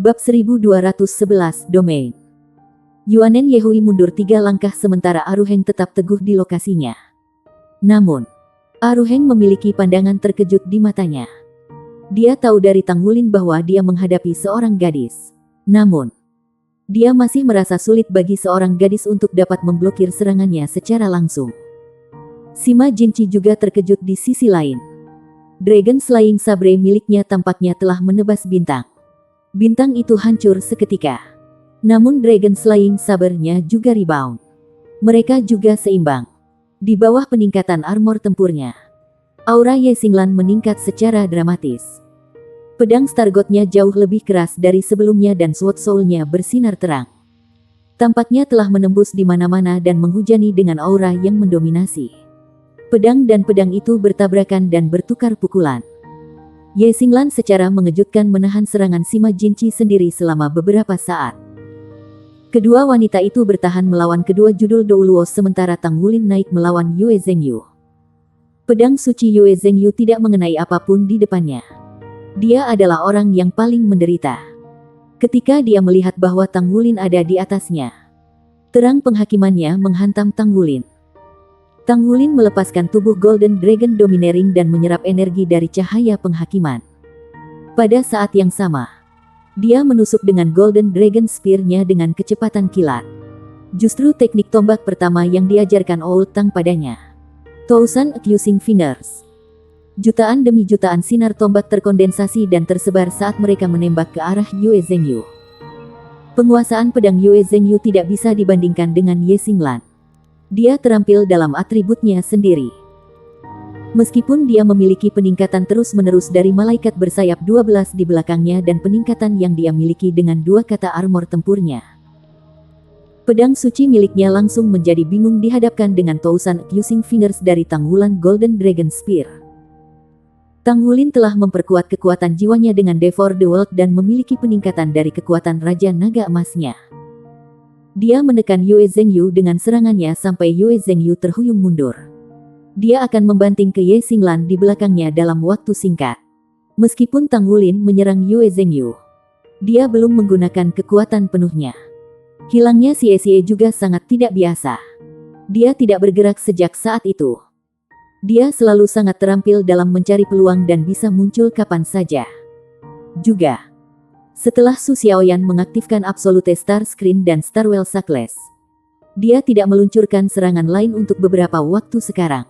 Bab 1211 Domain. Yuanen Yehui mundur 3 langkah sementara Aruheng tetap teguh di lokasinya. Namun, Aruheng memiliki pandangan terkejut di matanya. Dia tahu dari Tang Wulin bahwa dia menghadapi seorang gadis. Namun, dia masih merasa sulit bagi seorang gadis untuk dapat memblokir serangannya secara langsung. Sima Jinci juga terkejut di sisi lain. Dragon Slaying Sabre miliknya tampaknya telah menebas bintang. Bintang itu hancur seketika. Namun Dragon Slaying Saber-nya juga rebound. Mereka juga seimbang. Di bawah peningkatan armor tempurnya, aura Ye Xinglan meningkat secara dramatis. Pedang Stargot-nya jauh lebih keras dari sebelumnya dan Sword Soul-nya bersinar terang. Tampaknya telah menembus di mana-mana dan menghujani dengan aura yang mendominasi. Pedang dan pedang itu bertabrakan dan bertukar pukulan. Ye Xinglan secara mengejutkan menahan serangan Sima Jinci sendiri selama beberapa saat. Kedua wanita itu bertahan melawan kedua judul Douluo sementara Tang Wulin naik melawan Yue Zhengyu. Pedang suci Yue Zhengyu tidak mengenai apapun di depannya. Dia adalah orang yang paling menderita. Ketika dia melihat bahwa Tang Wulin ada di atasnya, terang penghakimannya menghantam Tang Wulin. Tang Wulin melepaskan tubuh Golden Dragon Domineering dan menyerap energi dari cahaya penghakiman. Pada saat yang sama, dia menusuk dengan Golden Dragon Spear-nya dengan kecepatan kilat. Justru teknik tombak pertama yang diajarkan Old Tang padanya. Thousand Accusing Fingers. Jutaan demi jutaan sinar tombak terkondensasi dan tersebar saat mereka menembak ke arah Yue Zhengyu. Penguasaan pedang Yue Zhengyu tidak bisa dibandingkan dengan Ye Xinglan. Dia terampil dalam atributnya sendiri. Meskipun dia memiliki peningkatan terus-menerus dari malaikat bersayap 12 di belakangnya dan peningkatan yang dia miliki dengan 2 kata armor tempurnya, pedang suci miliknya langsung menjadi bingung dihadapkan dengan Thousand Accusing Fingers dari Tang Wulin Golden Dragon Spear. Tang Wulin telah memperkuat kekuatan jiwanya dengan Devour the World dan memiliki peningkatan dari kekuatan Raja Naga Emasnya. Dia menekan Yue Zhengyu dengan serangannya sampai Yue Zhengyu terhuyung mundur. Dia akan membanting ke Ye Xinglan di belakangnya dalam waktu singkat. Meskipun Tang Wulin menyerang Yue Zhengyu, dia belum menggunakan kekuatan penuhnya. Hilangnya Xie juga sangat tidak biasa. Dia tidak bergerak sejak saat itu. Dia selalu sangat terampil dalam mencari peluang dan bisa muncul kapan saja. Juga, setelah Su Xiaoyan mengaktifkan Absolute Star Screen dan Starwell Suckless, dia tidak meluncurkan serangan lain untuk beberapa waktu sekarang.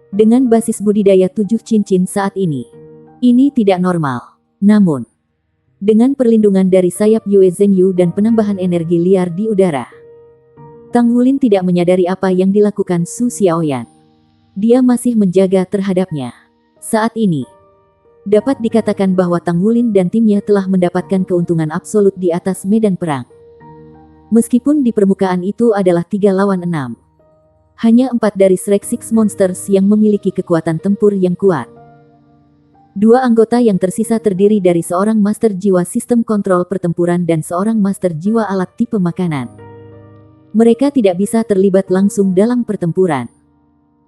Dengan basis budidaya 7 cincin saat ini tidak normal. Namun, dengan perlindungan dari sayap Yue Zhengyu dan penambahan energi liar di udara, Tang Wulin tidak menyadari apa yang dilakukan Su Xiaoyan. Dia masih menjaga terhadapnya. Saat ini, dapat dikatakan bahwa Tang Wulin dan timnya telah mendapatkan keuntungan absolut di atas medan perang. Meskipun di permukaan itu adalah 3 lawan 6. Hanya 4 dari Shrek Six Monsters yang memiliki kekuatan tempur yang kuat. 2 anggota yang tersisa terdiri dari seorang Master Jiwa Sistem Kontrol Pertempuran dan seorang Master Jiwa Alat Tipe Makanan. Mereka tidak bisa terlibat langsung dalam pertempuran.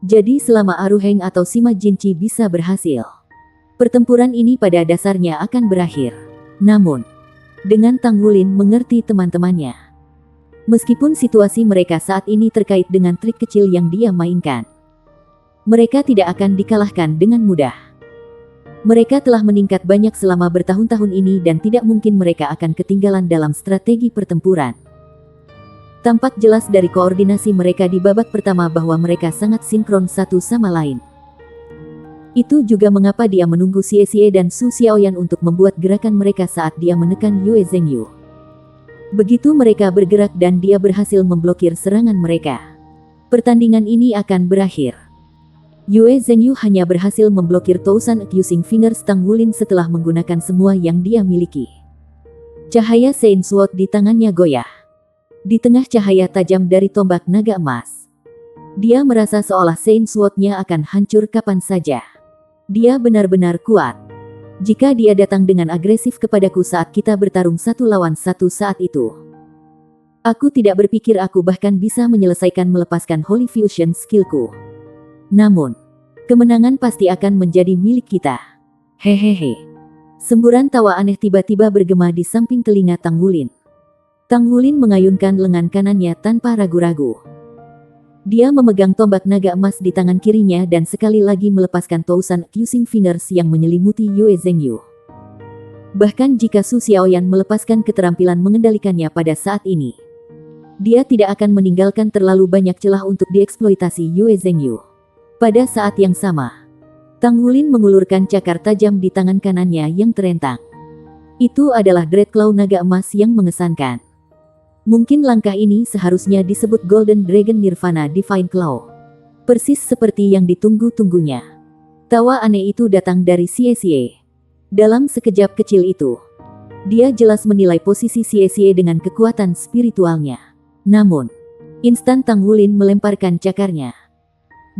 Jadi selama Aruheng atau Sima Jinci bisa berhasil, pertempuran ini pada dasarnya akan berakhir. Namun, dengan Tang Wulin mengerti teman-temannya, meskipun situasi mereka saat ini terkait dengan trik kecil yang dia mainkan, mereka tidak akan dikalahkan dengan mudah. Mereka telah meningkat banyak selama bertahun-tahun ini dan tidak mungkin mereka akan ketinggalan dalam strategi pertempuran. Tampak jelas dari koordinasi mereka di babak pertama bahwa mereka sangat sinkron satu sama lain. Itu juga mengapa dia menunggu Xie dan Su Xiaoyan untuk membuat gerakan mereka saat dia menekan Yue Zhengyu. Begitu mereka bergerak dan dia berhasil memblokir serangan mereka, pertandingan ini akan berakhir. Yue Zhengyu hanya berhasil memblokir Thousand Accusing Fingers Tang Wulin setelah menggunakan semua yang dia miliki. Cahaya Sein Sword di tangannya goyah. Di tengah cahaya tajam dari tombak naga emas, dia merasa seolah Sein Sword-nya akan hancur kapan saja. Dia benar-benar kuat. Jika dia datang dengan agresif kepadaku saat kita bertarung 1 lawan 1 saat itu, aku tidak berpikir aku bahkan bisa menyelesaikan melepaskan Holy Fusion skillku. Namun, kemenangan pasti akan menjadi milik kita. Hehehe. Semburan tawa aneh tiba-tiba bergema di samping telinga Tang Wulin. Tang Wulin mengayunkan lengan kanannya tanpa ragu-ragu. Dia memegang tombak naga emas di tangan kirinya dan sekali lagi melepaskan tousan accusing fingers yang menyelimuti Yue Zhengyu. Bahkan jika Su Xiaoyan melepaskan keterampilan mengendalikannya pada saat ini, dia tidak akan meninggalkan terlalu banyak celah untuk dieksploitasi Yue Zhengyu. Pada saat yang sama, Tang Wulin mengulurkan cakar tajam di tangan kanannya yang terentang. Itu adalah Dreadclaw naga emas yang mengesankan. Mungkin langkah ini seharusnya disebut Golden Dragon Nirvana Divine Claw. Persis seperti yang ditunggu-tunggunya. Tawa aneh itu datang dari Xie. Dalam sekejap kecil itu, dia jelas menilai posisi Xie dengan kekuatan spiritualnya. Namun, instan Tang Wulin melemparkan cakarnya,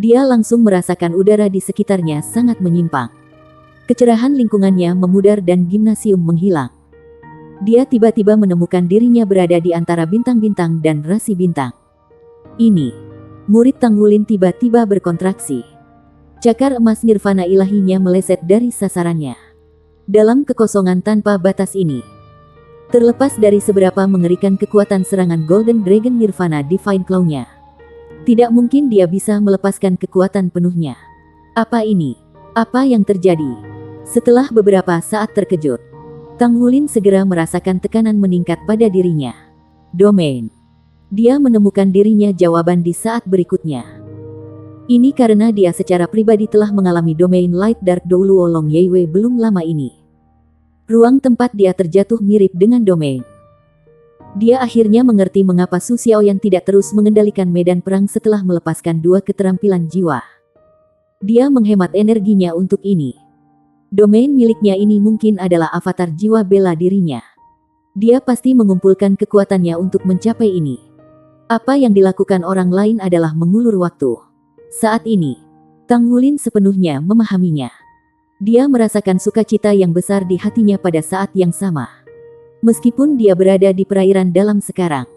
dia langsung merasakan udara di sekitarnya sangat menyimpang. Kecerahan lingkungannya memudar dan gimnasium menghilang. Dia tiba-tiba menemukan dirinya berada di antara bintang-bintang dan rasi bintang. Ini, murid Tang Wulin tiba-tiba berkontraksi. Cakar emas nirvana ilahinya meleset dari sasarannya. Dalam kekosongan tanpa batas ini, terlepas dari seberapa mengerikan kekuatan serangan Golden Dragon Nirvana Divine Claw-nya, tidak mungkin dia bisa melepaskan kekuatan penuhnya. Apa ini? Apa yang terjadi? Setelah beberapa saat terkejut, Tang Wulin segera merasakan tekanan meningkat pada dirinya. Domain. Dia menemukan dirinya jawaban di saat berikutnya. Ini karena dia secara pribadi telah mengalami domain Light Dark Douluo Long Yeiwei belum lama ini. Ruang tempat dia terjatuh mirip dengan domain. Dia akhirnya mengerti mengapa Su Xiaoyan tidak terus mengendalikan medan perang setelah melepaskan dua keterampilan jiwa. Dia menghemat energinya untuk ini. Domain miliknya ini mungkin adalah avatar jiwa bela dirinya. Dia pasti mengumpulkan kekuatannya untuk mencapai ini. Apa yang dilakukan orang lain adalah mengulur waktu. Saat ini, Tang Wulin sepenuhnya memahaminya. Dia merasakan sukacita yang besar di hatinya pada saat yang sama. Meskipun dia berada di perairan dalam sekarang.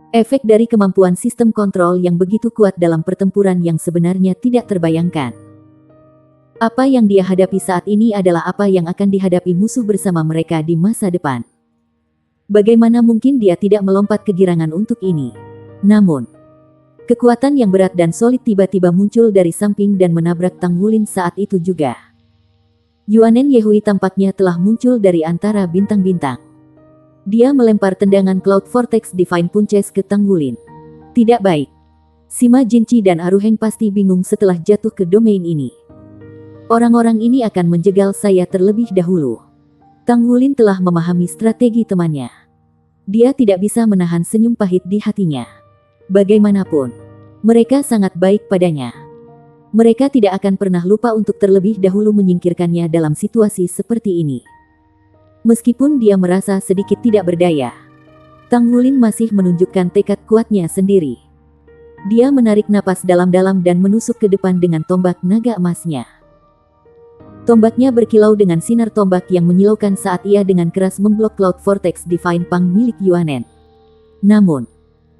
Efek dari kemampuan sistem kontrol yang begitu kuat dalam pertempuran yang sebenarnya tidak terbayangkan. Apa yang dia hadapi saat ini adalah apa yang akan dihadapi musuh bersama mereka di masa depan. Bagaimana mungkin dia tidak melompat kegirangan untuk ini? Namun, kekuatan yang berat dan solid tiba-tiba muncul dari samping dan menabrak Tang Wulin saat itu juga. Yuanen Yehui tampaknya telah muncul dari antara bintang-bintang. Dia melempar tendangan Cloud Vortex Divine Punches ke Tang Wulin. Tidak baik. Sima Jinchi dan Aruheng pasti bingung setelah jatuh ke domain ini. Orang-orang ini akan menjegal saya terlebih dahulu. Tang Wulin telah memahami strategi temannya. Dia tidak bisa menahan senyum pahit di hatinya. Bagaimanapun, mereka sangat baik padanya. Mereka tidak akan pernah lupa untuk terlebih dahulu menyingkirkannya dalam situasi seperti ini. Meskipun dia merasa sedikit tidak berdaya, Tang Wulin masih menunjukkan tekad kuatnya sendiri. Dia menarik napas dalam-dalam dan menusuk ke depan dengan tombak naga emasnya. Tombaknya berkilau dengan sinar tombak yang menyilaukan saat ia dengan keras memblok Cloud Vortex Divine Pang milik Yuanen. Namun,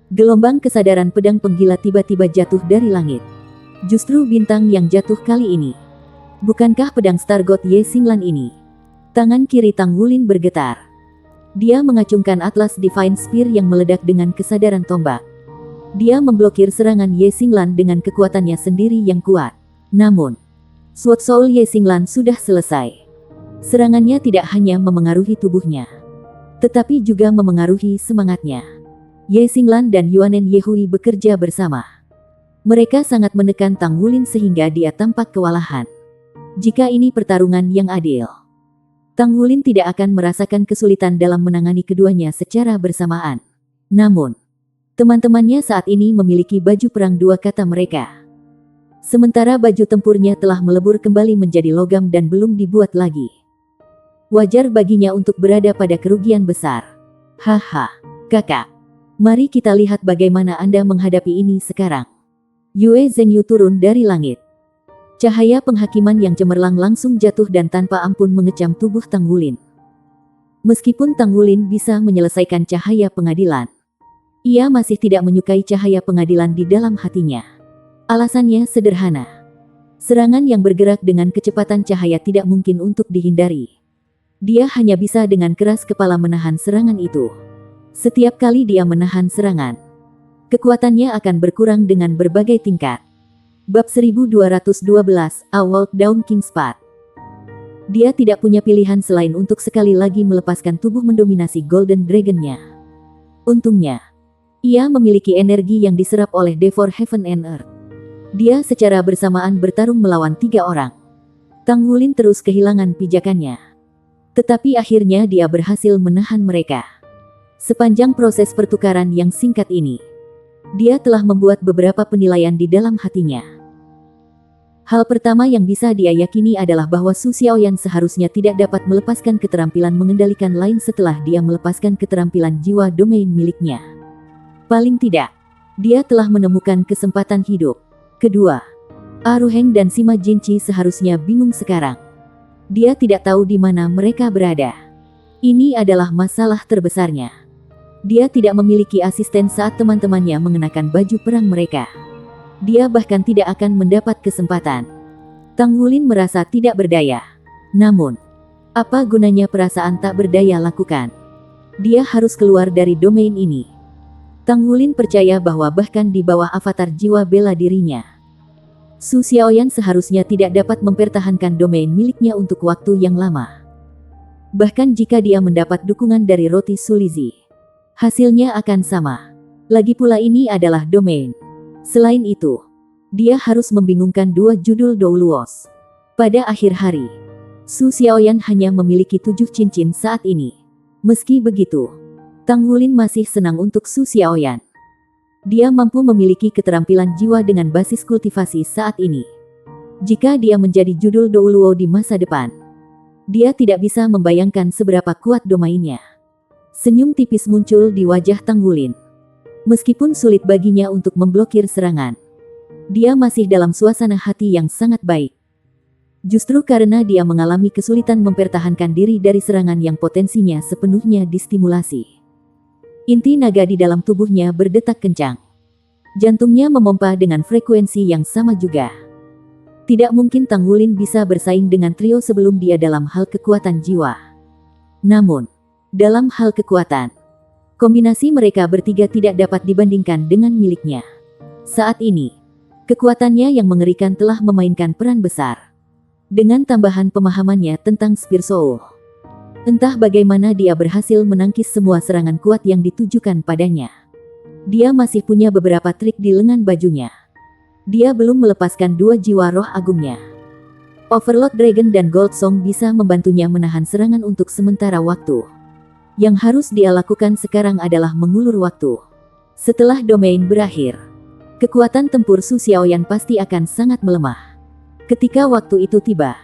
gelombang kesadaran pedang penggila tiba-tiba jatuh dari langit. Justru bintang yang jatuh kali ini. Bukankah pedang Star God Ye Xinglan ini? Tangan kiri Tang Wulin bergetar. Dia mengacungkan Atlas Divine Spear yang meledak dengan kesadaran tombak. Dia memblokir serangan Ye Xinglan dengan kekuatannya sendiri yang kuat. Namun, Sword Soul Ye Xinglan sudah selesai. Serangannya tidak hanya memengaruhi tubuhnya, tetapi juga memengaruhi semangatnya. Ye Xinglan dan Yuanen Yehui bekerja bersama. Mereka sangat menekan Tang Wulin sehingga dia tampak kewalahan. Jika ini pertarungan yang adil, Tang Wulin tidak akan merasakan kesulitan dalam menangani keduanya secara bersamaan. Namun, teman-temannya saat ini memiliki baju perang dua kata mereka. Sementara baju tempurnya telah melebur kembali menjadi logam dan belum dibuat lagi. Wajar baginya untuk berada pada kerugian besar. Haha, kakak. Mari kita lihat bagaimana Anda menghadapi ini sekarang. Yue Zhengyu turun dari langit. Cahaya penghakiman yang cemerlang langsung jatuh dan tanpa ampun mengecam tubuh Tang Wulin. Meskipun Tang Wulin bisa menyelesaikan cahaya pengadilan, ia masih tidak menyukai cahaya pengadilan di dalam hatinya. Alasannya sederhana. Serangan yang bergerak dengan kecepatan cahaya tidak mungkin untuk dihindari. Dia hanya bisa dengan keras kepala menahan serangan itu. Setiap kali dia menahan serangan, kekuatannya akan berkurang dengan berbagai tingkat. Bab 1212, A Walk Down King's Path. Dia tidak punya pilihan selain untuk sekali lagi melepaskan tubuh mendominasi Golden Dragon-nya. Untungnya, ia memiliki energi yang diserap oleh Devourer Heaven and Earth. Dia secara bersamaan bertarung melawan 3 orang. Tang Wulin terus kehilangan pijakannya. Tetapi akhirnya dia berhasil menahan mereka. Sepanjang proses pertukaran yang singkat ini, dia telah membuat beberapa penilaian di dalam hatinya. Hal pertama yang bisa dia yakini adalah bahwa Su Xiaoyan seharusnya tidak dapat melepaskan keterampilan mengendalikan lain setelah dia melepaskan keterampilan jiwa domain miliknya. Paling tidak, dia telah menemukan kesempatan hidup. Kedua, Aruheng dan Sima Jinchi seharusnya bingung sekarang. Dia tidak tahu di mana mereka berada. Ini adalah masalah terbesarnya. Dia tidak memiliki asisten saat teman-temannya mengenakan baju perang mereka. Dia bahkan tidak akan mendapat kesempatan. Tang Wulin merasa tidak berdaya. Namun, apa gunanya perasaan tak berdaya lakukan? Dia harus keluar dari domain ini. Tang Wulin percaya bahwa bahkan di bawah avatar jiwa bela dirinya, Su Xiaoyan seharusnya tidak dapat mempertahankan domain miliknya untuk waktu yang lama. Bahkan jika dia mendapat dukungan dari Roti Sulizi, hasilnya akan sama. Lagi pula ini adalah domain. Selain itu, dia harus membingungkan 2 judul Douluos. Pada akhir hari, Su Xiaoyan hanya memiliki 7 cincin saat ini. Meski begitu, Tang Wulin masih senang untuk Su Xiaoyan. Dia mampu memiliki keterampilan jiwa dengan basis kultivasi saat ini. Jika dia menjadi judul Douluo di masa depan, dia tidak bisa membayangkan seberapa kuat domainnya. Senyum tipis muncul di wajah Tang Wulin. Meskipun sulit baginya untuk memblokir serangan, dia masih dalam suasana hati yang sangat baik. Justru karena dia mengalami kesulitan mempertahankan diri dari serangan yang potensinya sepenuhnya distimulasi. Inti naga di dalam tubuhnya berdetak kencang. Jantungnya memompa dengan frekuensi yang sama juga. Tidak mungkin Tang Wulin bisa bersaing dengan trio sebelum dia dalam hal kekuatan jiwa. Namun, dalam hal kekuatan, kombinasi mereka bertiga tidak dapat dibandingkan dengan miliknya. Saat ini, kekuatannya yang mengerikan telah memainkan peran besar. Dengan tambahan pemahamannya tentang Spear Soul, entah bagaimana dia berhasil menangkis semua serangan kuat yang ditujukan padanya. Dia masih punya beberapa trik di lengan bajunya. Dia belum melepaskan 2 jiwa roh agungnya. Overlord Dragon dan Gold Song bisa membantunya menahan serangan untuk sementara waktu. Yang harus dia lakukan sekarang adalah mengulur waktu. Setelah domain berakhir, kekuatan tempur Su Xiaoyan pasti akan sangat melemah. Ketika waktu itu tiba,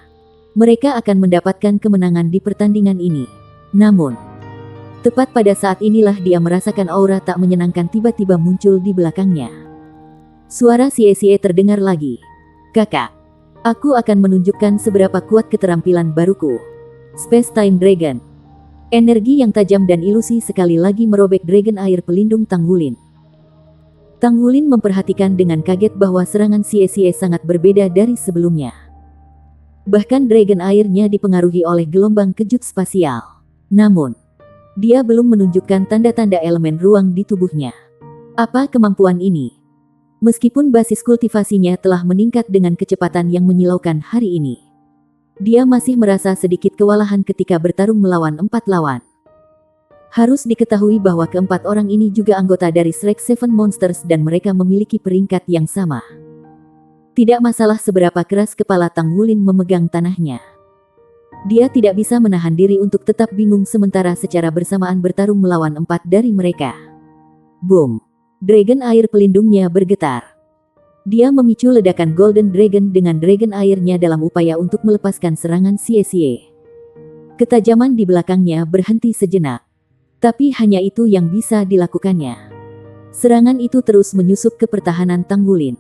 mereka akan mendapatkan kemenangan di pertandingan ini. Namun, tepat pada saat inilah dia merasakan aura tak menyenangkan tiba-tiba muncul di belakangnya. Suara Xie terdengar lagi. "Kakak, aku akan menunjukkan seberapa kuat keterampilan baruku, Space Time Dragon." Energi yang tajam dan ilusi sekali lagi merobek dragon air pelindung Tang Wulin. Tang Wulin memperhatikan dengan kaget bahwa serangan Xie sangat berbeda dari sebelumnya. Bahkan dragon airnya dipengaruhi oleh gelombang kejut spasial. Namun, dia belum menunjukkan tanda-tanda elemen ruang di tubuhnya. Apa kemampuan ini? Meskipun basis kultivasinya telah meningkat dengan kecepatan yang menyilaukan hari ini, dia masih merasa sedikit kewalahan ketika bertarung melawan 4 lawan. Harus diketahui bahwa keempat orang ini juga anggota dari Shrek Seven Monsters dan mereka memiliki peringkat yang sama. Tidak masalah seberapa keras kepala Tang Wulin memegang tanahnya. Dia tidak bisa menahan diri untuk tetap bingung sementara secara bersamaan bertarung melawan 4 dari mereka. Boom! Dragon air pelindungnya bergetar. Dia memicu ledakan Golden Dragon dengan dragon airnya dalam upaya untuk melepaskan serangan Xie. Ketajaman di belakangnya berhenti sejenak. Tapi hanya itu yang bisa dilakukannya. Serangan itu terus menyusup ke pertahanan Tang Wulin.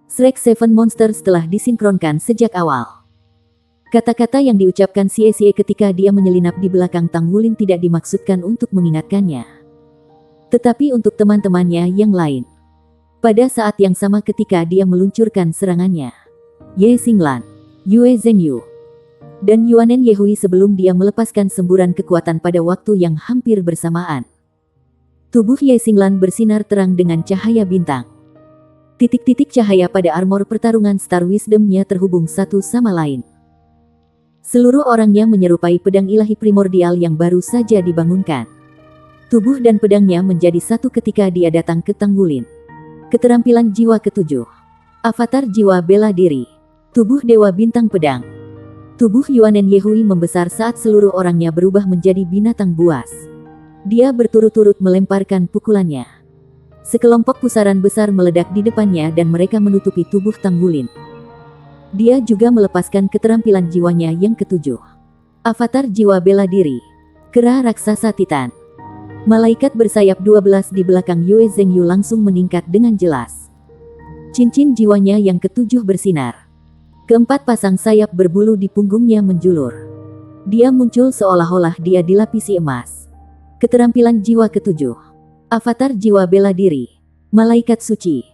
Shrek Seven Monsters telah disinkronkan sejak awal. Kata-kata yang diucapkan Xie ketika dia menyelinap di belakang Tang Wulin tidak dimaksudkan untuk mengingatkannya, tetapi untuk teman-temannya yang lain. Pada saat yang sama ketika dia meluncurkan serangannya, Ye Xinglan, Yue Zhengyu, dan Yuanen Yehui sebelum dia melepaskan semburan kekuatan pada waktu yang hampir bersamaan. Tubuh Ye Xinglan bersinar terang dengan cahaya bintang. Titik-titik cahaya pada armor pertarungan Star Wisdom-nya terhubung satu sama lain. Seluruh orangnya menyerupai pedang ilahi primordial yang baru saja dibangunkan. Tubuh dan pedangnya menjadi satu ketika dia datang ke Tanggulin. Keterampilan jiwa ketujuh. Avatar jiwa bela diri. Tubuh Dewa Bintang Pedang. Tubuh Yuanen Yehui membesar saat seluruh orangnya berubah menjadi binatang buas. Dia berturut-turut melemparkan pukulannya. Sekelompok pusaran besar meledak di depannya dan mereka menutupi tubuh Tanggulin. Dia juga melepaskan keterampilan jiwanya yang ketujuh. Avatar jiwa bela diri. Kera raksasa Titan. Malaikat bersayap 12 di belakang Yue Zhengyu langsung meningkat dengan jelas. Cincin jiwanya yang ketujuh bersinar. Keempat pasang sayap berbulu di punggungnya menjulur. Dia muncul seolah-olah dia dilapisi emas. Keterampilan jiwa ketujuh. Avatar jiwa bela diri. Malaikat suci.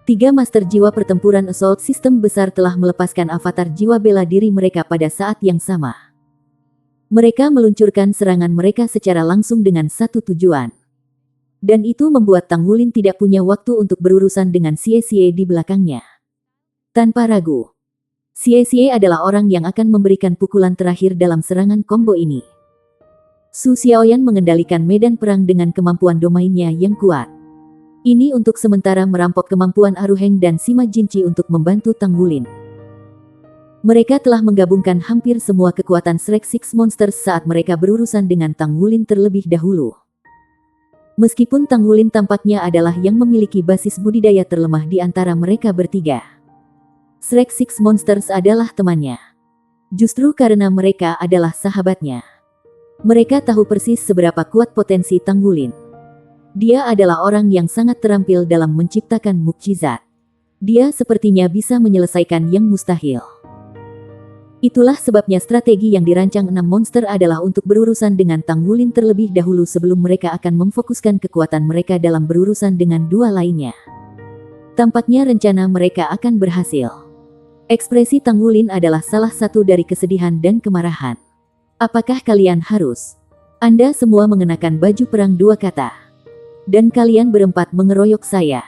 3 master jiwa pertempuran assault system besar telah melepaskan avatar jiwa bela diri mereka pada saat yang sama. Mereka meluncurkan serangan mereka secara langsung dengan satu tujuan. Dan itu membuat Tanggulin tidak punya waktu untuk berurusan dengan Xie di belakangnya. Tanpa ragu, Xie adalah orang yang akan memberikan pukulan terakhir dalam serangan combo ini. Su Xiaoyan mengendalikan medan perang dengan kemampuan domainnya yang kuat. Ini untuk sementara merampok kemampuan Aruheng dan Sima Jinchi untuk membantu Tanggulin. Mereka telah menggabungkan hampir semua kekuatan Shrek Six Monsters saat mereka berurusan dengan Tanggulin terlebih dahulu. Meskipun Tanggulin tampaknya adalah yang memiliki basis budidaya terlemah di antara mereka bertiga, Shrek Six Monsters adalah temannya. Justru karena mereka adalah sahabatnya. Mereka tahu persis seberapa kuat potensi Tanggulin. Dia adalah orang yang sangat terampil dalam menciptakan mukjizat. Dia sepertinya bisa menyelesaikan yang mustahil. Itulah sebabnya strategi yang dirancang 6 monster adalah untuk berurusan dengan Tanggulin terlebih dahulu sebelum mereka akan memfokuskan kekuatan mereka dalam berurusan dengan dua lainnya. Tampaknya rencana mereka akan berhasil. Ekspresi Tanggulin adalah salah satu dari kesedihan dan kemarahan. Apakah kalian harus? Anda semua mengenakan baju perang dua kata. Dan kalian berempat mengeroyok saya.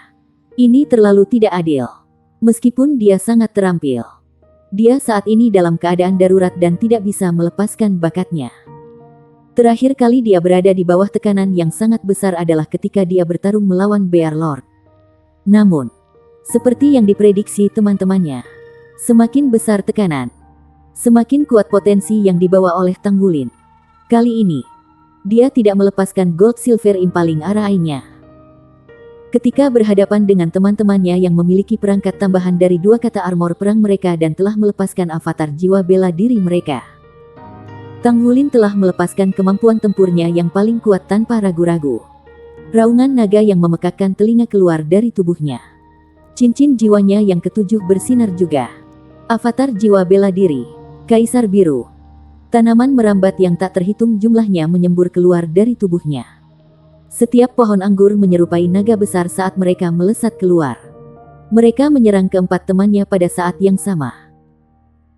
Ini terlalu tidak adil. Meskipun dia sangat terampil, dia saat ini dalam keadaan darurat dan tidak bisa melepaskan bakatnya. Terakhir kali dia berada di bawah tekanan yang sangat besar adalah ketika dia bertarung melawan Bear Lord. Namun, seperti yang diprediksi teman-temannya, semakin besar tekanan, semakin kuat potensi yang dibawa oleh Tanggulin. Kali ini, dia tidak melepaskan Gold Silver Impaling Arainya. Ketika berhadapan dengan teman-temannya yang memiliki perangkat tambahan dari dua kata armor perang mereka dan telah melepaskan avatar jiwa bela diri mereka, Tanggulin telah melepaskan kemampuan tempurnya yang paling kuat tanpa ragu-ragu. Raungan naga yang memekakkan telinga keluar dari tubuhnya. Cincin jiwanya yang ketujuh bersinar juga. Avatar jiwa bela diri. Kaisar biru. Tanaman merambat yang tak terhitung jumlahnya menyembur keluar dari tubuhnya. Setiap pohon anggur menyerupai naga besar saat mereka melesat keluar. Mereka menyerang keempat temannya pada saat yang sama.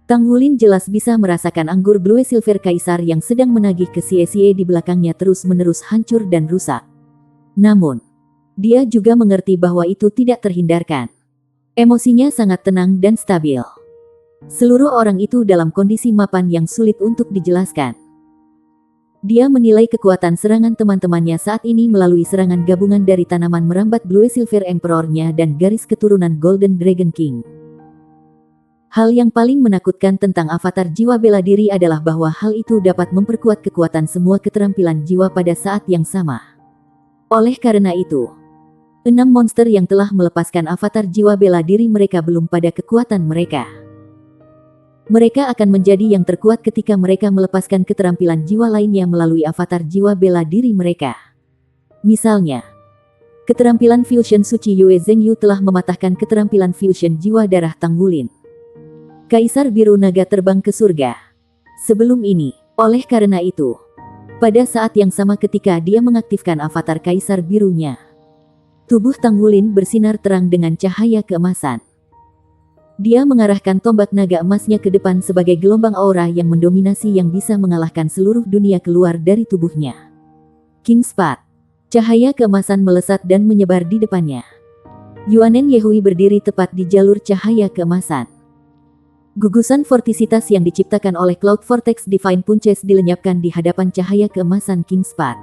Tanggulin jelas bisa merasakan anggur Blue Silver Kaisar yang sedang menagih ke Xie di belakangnya terus-menerus hancur dan rusak. Namun, dia juga mengerti bahwa itu tidak terhindarkan. Emosinya sangat tenang dan stabil. Seluruh orang itu dalam kondisi mapan yang sulit untuk dijelaskan. Dia menilai kekuatan serangan teman-temannya saat ini melalui serangan gabungan dari tanaman merambat Blue Silver Emperor-nya dan garis keturunan Golden Dragon King. Hal yang paling menakutkan tentang avatar jiwa bela diri adalah bahwa hal itu dapat memperkuat kekuatan semua keterampilan jiwa pada saat yang sama. Oleh karena itu, 6 monster yang telah melepaskan avatar jiwa bela diri mereka belum pada kekuatan mereka. Mereka akan menjadi yang terkuat ketika mereka melepaskan keterampilan jiwa lainnya melalui avatar jiwa bela diri mereka. Misalnya, keterampilan fusion suci Yue Zhengyu telah mematahkan keterampilan fusion jiwa darah Tanggulin. Kaisar biru naga terbang ke surga. Sebelum ini, oleh karena itu, pada saat yang sama ketika dia mengaktifkan avatar kaisar birunya, tubuh Tanggulin bersinar terang dengan cahaya keemasan. Dia mengarahkan tombak naga emasnya ke depan sebagai gelombang aura yang mendominasi yang bisa mengalahkan seluruh dunia keluar dari tubuhnya. King's Path. Cahaya keemasan melesat dan menyebar di depannya. Yuanen Yehui berdiri tepat di jalur cahaya keemasan. Gugusan vortisitas yang diciptakan oleh Cloud Vortex Divine Punches dilenyapkan di hadapan cahaya keemasan King's Path.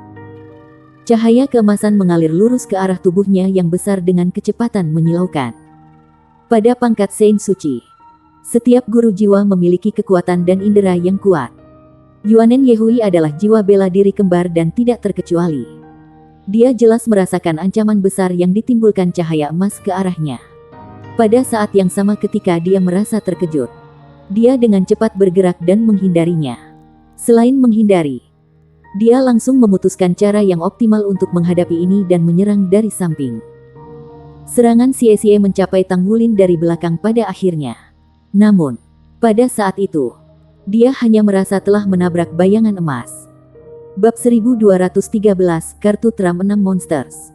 Cahaya keemasan mengalir lurus ke arah tubuhnya yang besar dengan kecepatan menyilaukan. Pada pangkat Saint Suci, setiap guru jiwa memiliki kekuatan dan indera yang kuat. Yuanen Yehui adalah jiwa bela diri kembar dan tidak terkecuali. Dia jelas merasakan ancaman besar yang ditimbulkan cahaya emas ke arahnya. Pada saat yang sama ketika dia merasa terkejut, dia dengan cepat bergerak dan menghindarinya. Selain menghindari, dia langsung memutuskan cara yang optimal untuk menghadapi ini dan menyerang dari samping. Serangan Xie mencapai Tang Wulin dari belakang pada akhirnya. Namun, pada saat itu, dia hanya merasa telah menabrak bayangan emas. Bab 1213, Kartu Tram 6 Monsters.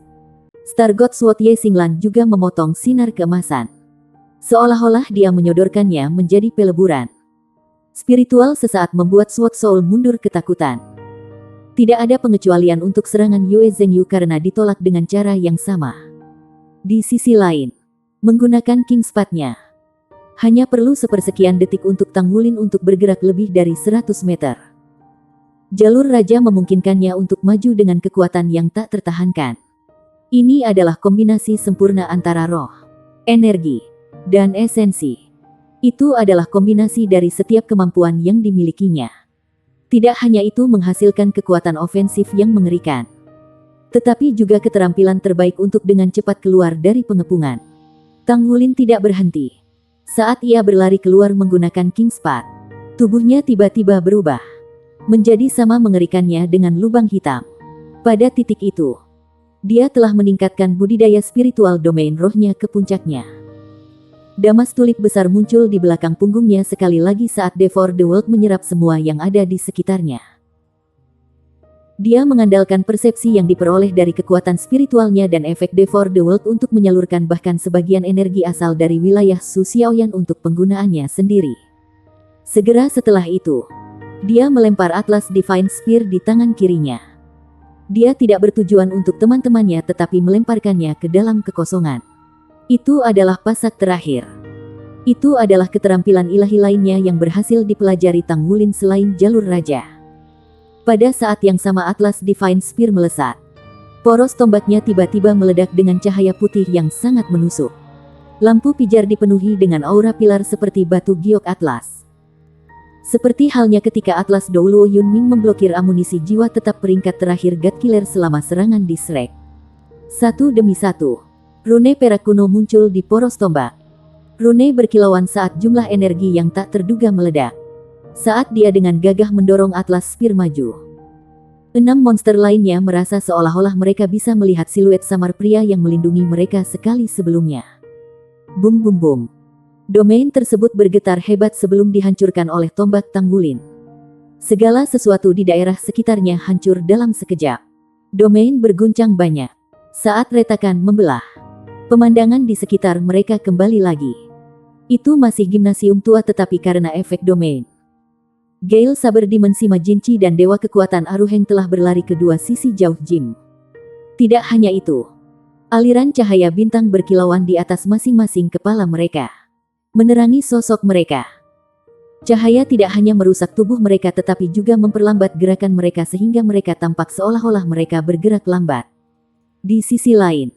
Star God Sword Ye Xinglan juga memotong sinar keemasan. Seolah-olah dia menyodorkannya menjadi peleburan. Spiritual sesaat membuat Sword Soul mundur ketakutan. Tidak ada pengecualian untuk serangan Yue Zhengyu karena ditolak dengan cara yang sama. Di sisi lain, menggunakan King's Path-nya, hanya perlu sepersekian detik untuk Tang Wulin untuk bergerak lebih dari 100 meter. Jalur raja memungkinkannya untuk maju dengan kekuatan yang tak tertahankan. Ini adalah kombinasi sempurna antara roh, energi, dan esensi. Itu adalah kombinasi dari setiap kemampuan yang dimilikinya. Tidak hanya itu menghasilkan kekuatan ofensif yang mengerikan, tetapi juga keterampilan terbaik untuk dengan cepat keluar dari pengepungan. Tang Wulin tidak berhenti. Saat ia berlari keluar menggunakan King's Path, tubuhnya tiba-tiba berubah menjadi sama mengerikannya dengan lubang hitam. Pada titik itu, dia telah meningkatkan budidaya spiritual domain rohnya ke puncaknya. Damas tulip besar muncul di belakang punggungnya sekali lagi saat Devour the World menyerap semua yang ada di sekitarnya. Dia mengandalkan persepsi yang diperoleh dari kekuatan spiritualnya dan efek Devour the World untuk menyalurkan bahkan sebagian energi asal dari wilayah Su Xiaoyan untuk penggunaannya sendiri. Segera setelah itu, dia melempar Atlas Divine Spear di tangan kirinya. Dia tidak bertujuan untuk teman-temannya tetapi melemparkannya ke dalam kekosongan. Itu adalah pasak terakhir. Itu adalah keterampilan ilahi lainnya yang berhasil dipelajari Tang Wulin selain jalur raja. Pada saat yang sama Atlas Divine Spear melesat. Poros tombaknya tiba-tiba meledak dengan cahaya putih yang sangat menusuk. Lampu pijar dipenuhi dengan aura pilar seperti batu giok Atlas. Seperti halnya ketika Atlas Douluo Yunming memblokir amunisi jiwa tetap peringkat terakhir God Killer selama serangan di Shrek. Satu demi satu, rune perak kuno muncul di poros tombak. Rune berkilauan saat jumlah energi yang tak terduga meledak. Saat dia dengan gagah mendorong Atlas Spear maju. 6 monster lainnya merasa seolah-olah mereka bisa melihat siluet samar pria yang melindungi mereka sekali sebelumnya. Bum bum bum. Domain tersebut bergetar hebat sebelum dihancurkan oleh tombak Tang Wulin. Segala sesuatu di daerah sekitarnya hancur dalam sekejap. Domain berguncang banyak. Saat retakan membelah, pemandangan di sekitar mereka kembali lagi. Itu masih gimnasium tua tetapi karena efek domain. Gale Saber Dimensi Majinchi dan Dewa Kekuatan Aruheng telah berlari ke dua sisi jauh Jim. Tidak hanya itu, aliran cahaya bintang berkilauan di atas masing-masing kepala mereka, menerangi sosok mereka. Cahaya tidak hanya merusak tubuh mereka tetapi juga memperlambat gerakan mereka sehingga mereka tampak seolah-olah mereka bergerak lambat. Di sisi lain,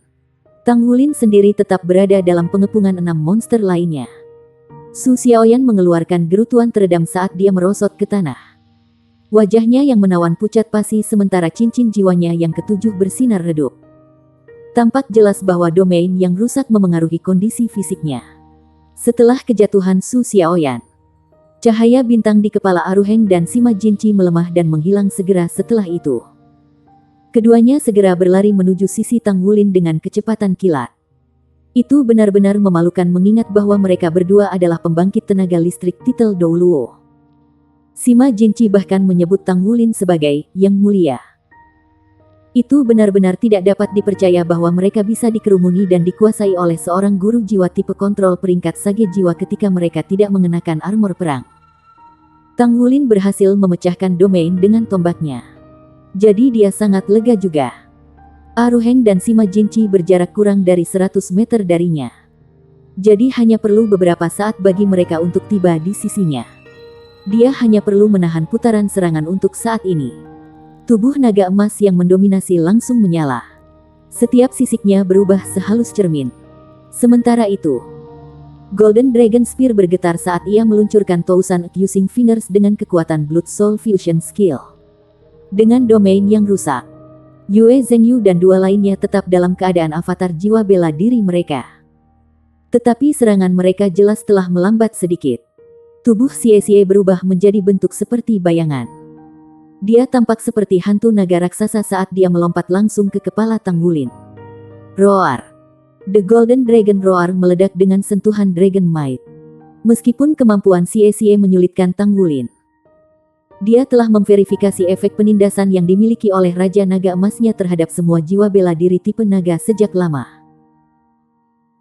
Tang Wulin sendiri tetap berada dalam pengepungan 6 monster lainnya. Su Xiaoyan mengeluarkan gerutuan teredam saat dia merosot ke tanah. Wajahnya yang menawan pucat pasi sementara cincin jiwanya yang ketujuh bersinar redup. Tampak jelas bahwa domain yang rusak memengaruhi kondisi fisiknya. Setelah kejatuhan Su Xiaoyan, cahaya bintang di kepala Aruheng dan Sima Jinchi melemah dan menghilang segera setelah itu. Keduanya segera berlari menuju sisi Tang Wulin dengan kecepatan kilat. Itu benar-benar memalukan mengingat bahwa mereka berdua adalah pembangkit tenaga listrik titel Douluo. Sima Jinchi bahkan menyebut Tang Wulin sebagai Yang Mulia. Itu benar-benar tidak dapat dipercaya bahwa mereka bisa dikerumuni dan dikuasai oleh seorang guru jiwa tipe kontrol peringkat sage jiwa ketika mereka tidak mengenakan armor perang. Tang Wulin berhasil memecahkan domain dengan tombaknya. Jadi dia sangat lega juga. Aruheng dan Sima Jinchi berjarak kurang dari 100 meter darinya. Jadi hanya perlu beberapa saat bagi mereka untuk tiba di sisinya. Dia hanya perlu menahan putaran serangan untuk saat ini. Tubuh naga emas yang mendominasi langsung menyala. Setiap sisiknya berubah sehalus cermin. Sementara itu, Golden Dragon Spear bergetar saat ia meluncurkan Thousand Accusing Fingers dengan kekuatan Blood Soul Fusion Skill. Dengan domain yang rusak, Yue Zhengyu dan dua lainnya tetap dalam keadaan avatar jiwa bela diri mereka. Tetapi serangan mereka jelas telah melambat sedikit. Tubuh Xie berubah menjadi bentuk seperti bayangan. Dia tampak seperti hantu naga raksasa saat dia melompat langsung ke kepala Tang Wulin. Roar! The Golden Dragon Roar meledak dengan sentuhan Dragon Might. Meskipun kemampuan Xie menyulitkan Tang Wulin, dia telah memverifikasi efek penindasan yang dimiliki oleh Raja Naga Emasnya terhadap semua jiwa bela diri tipe naga sejak lama.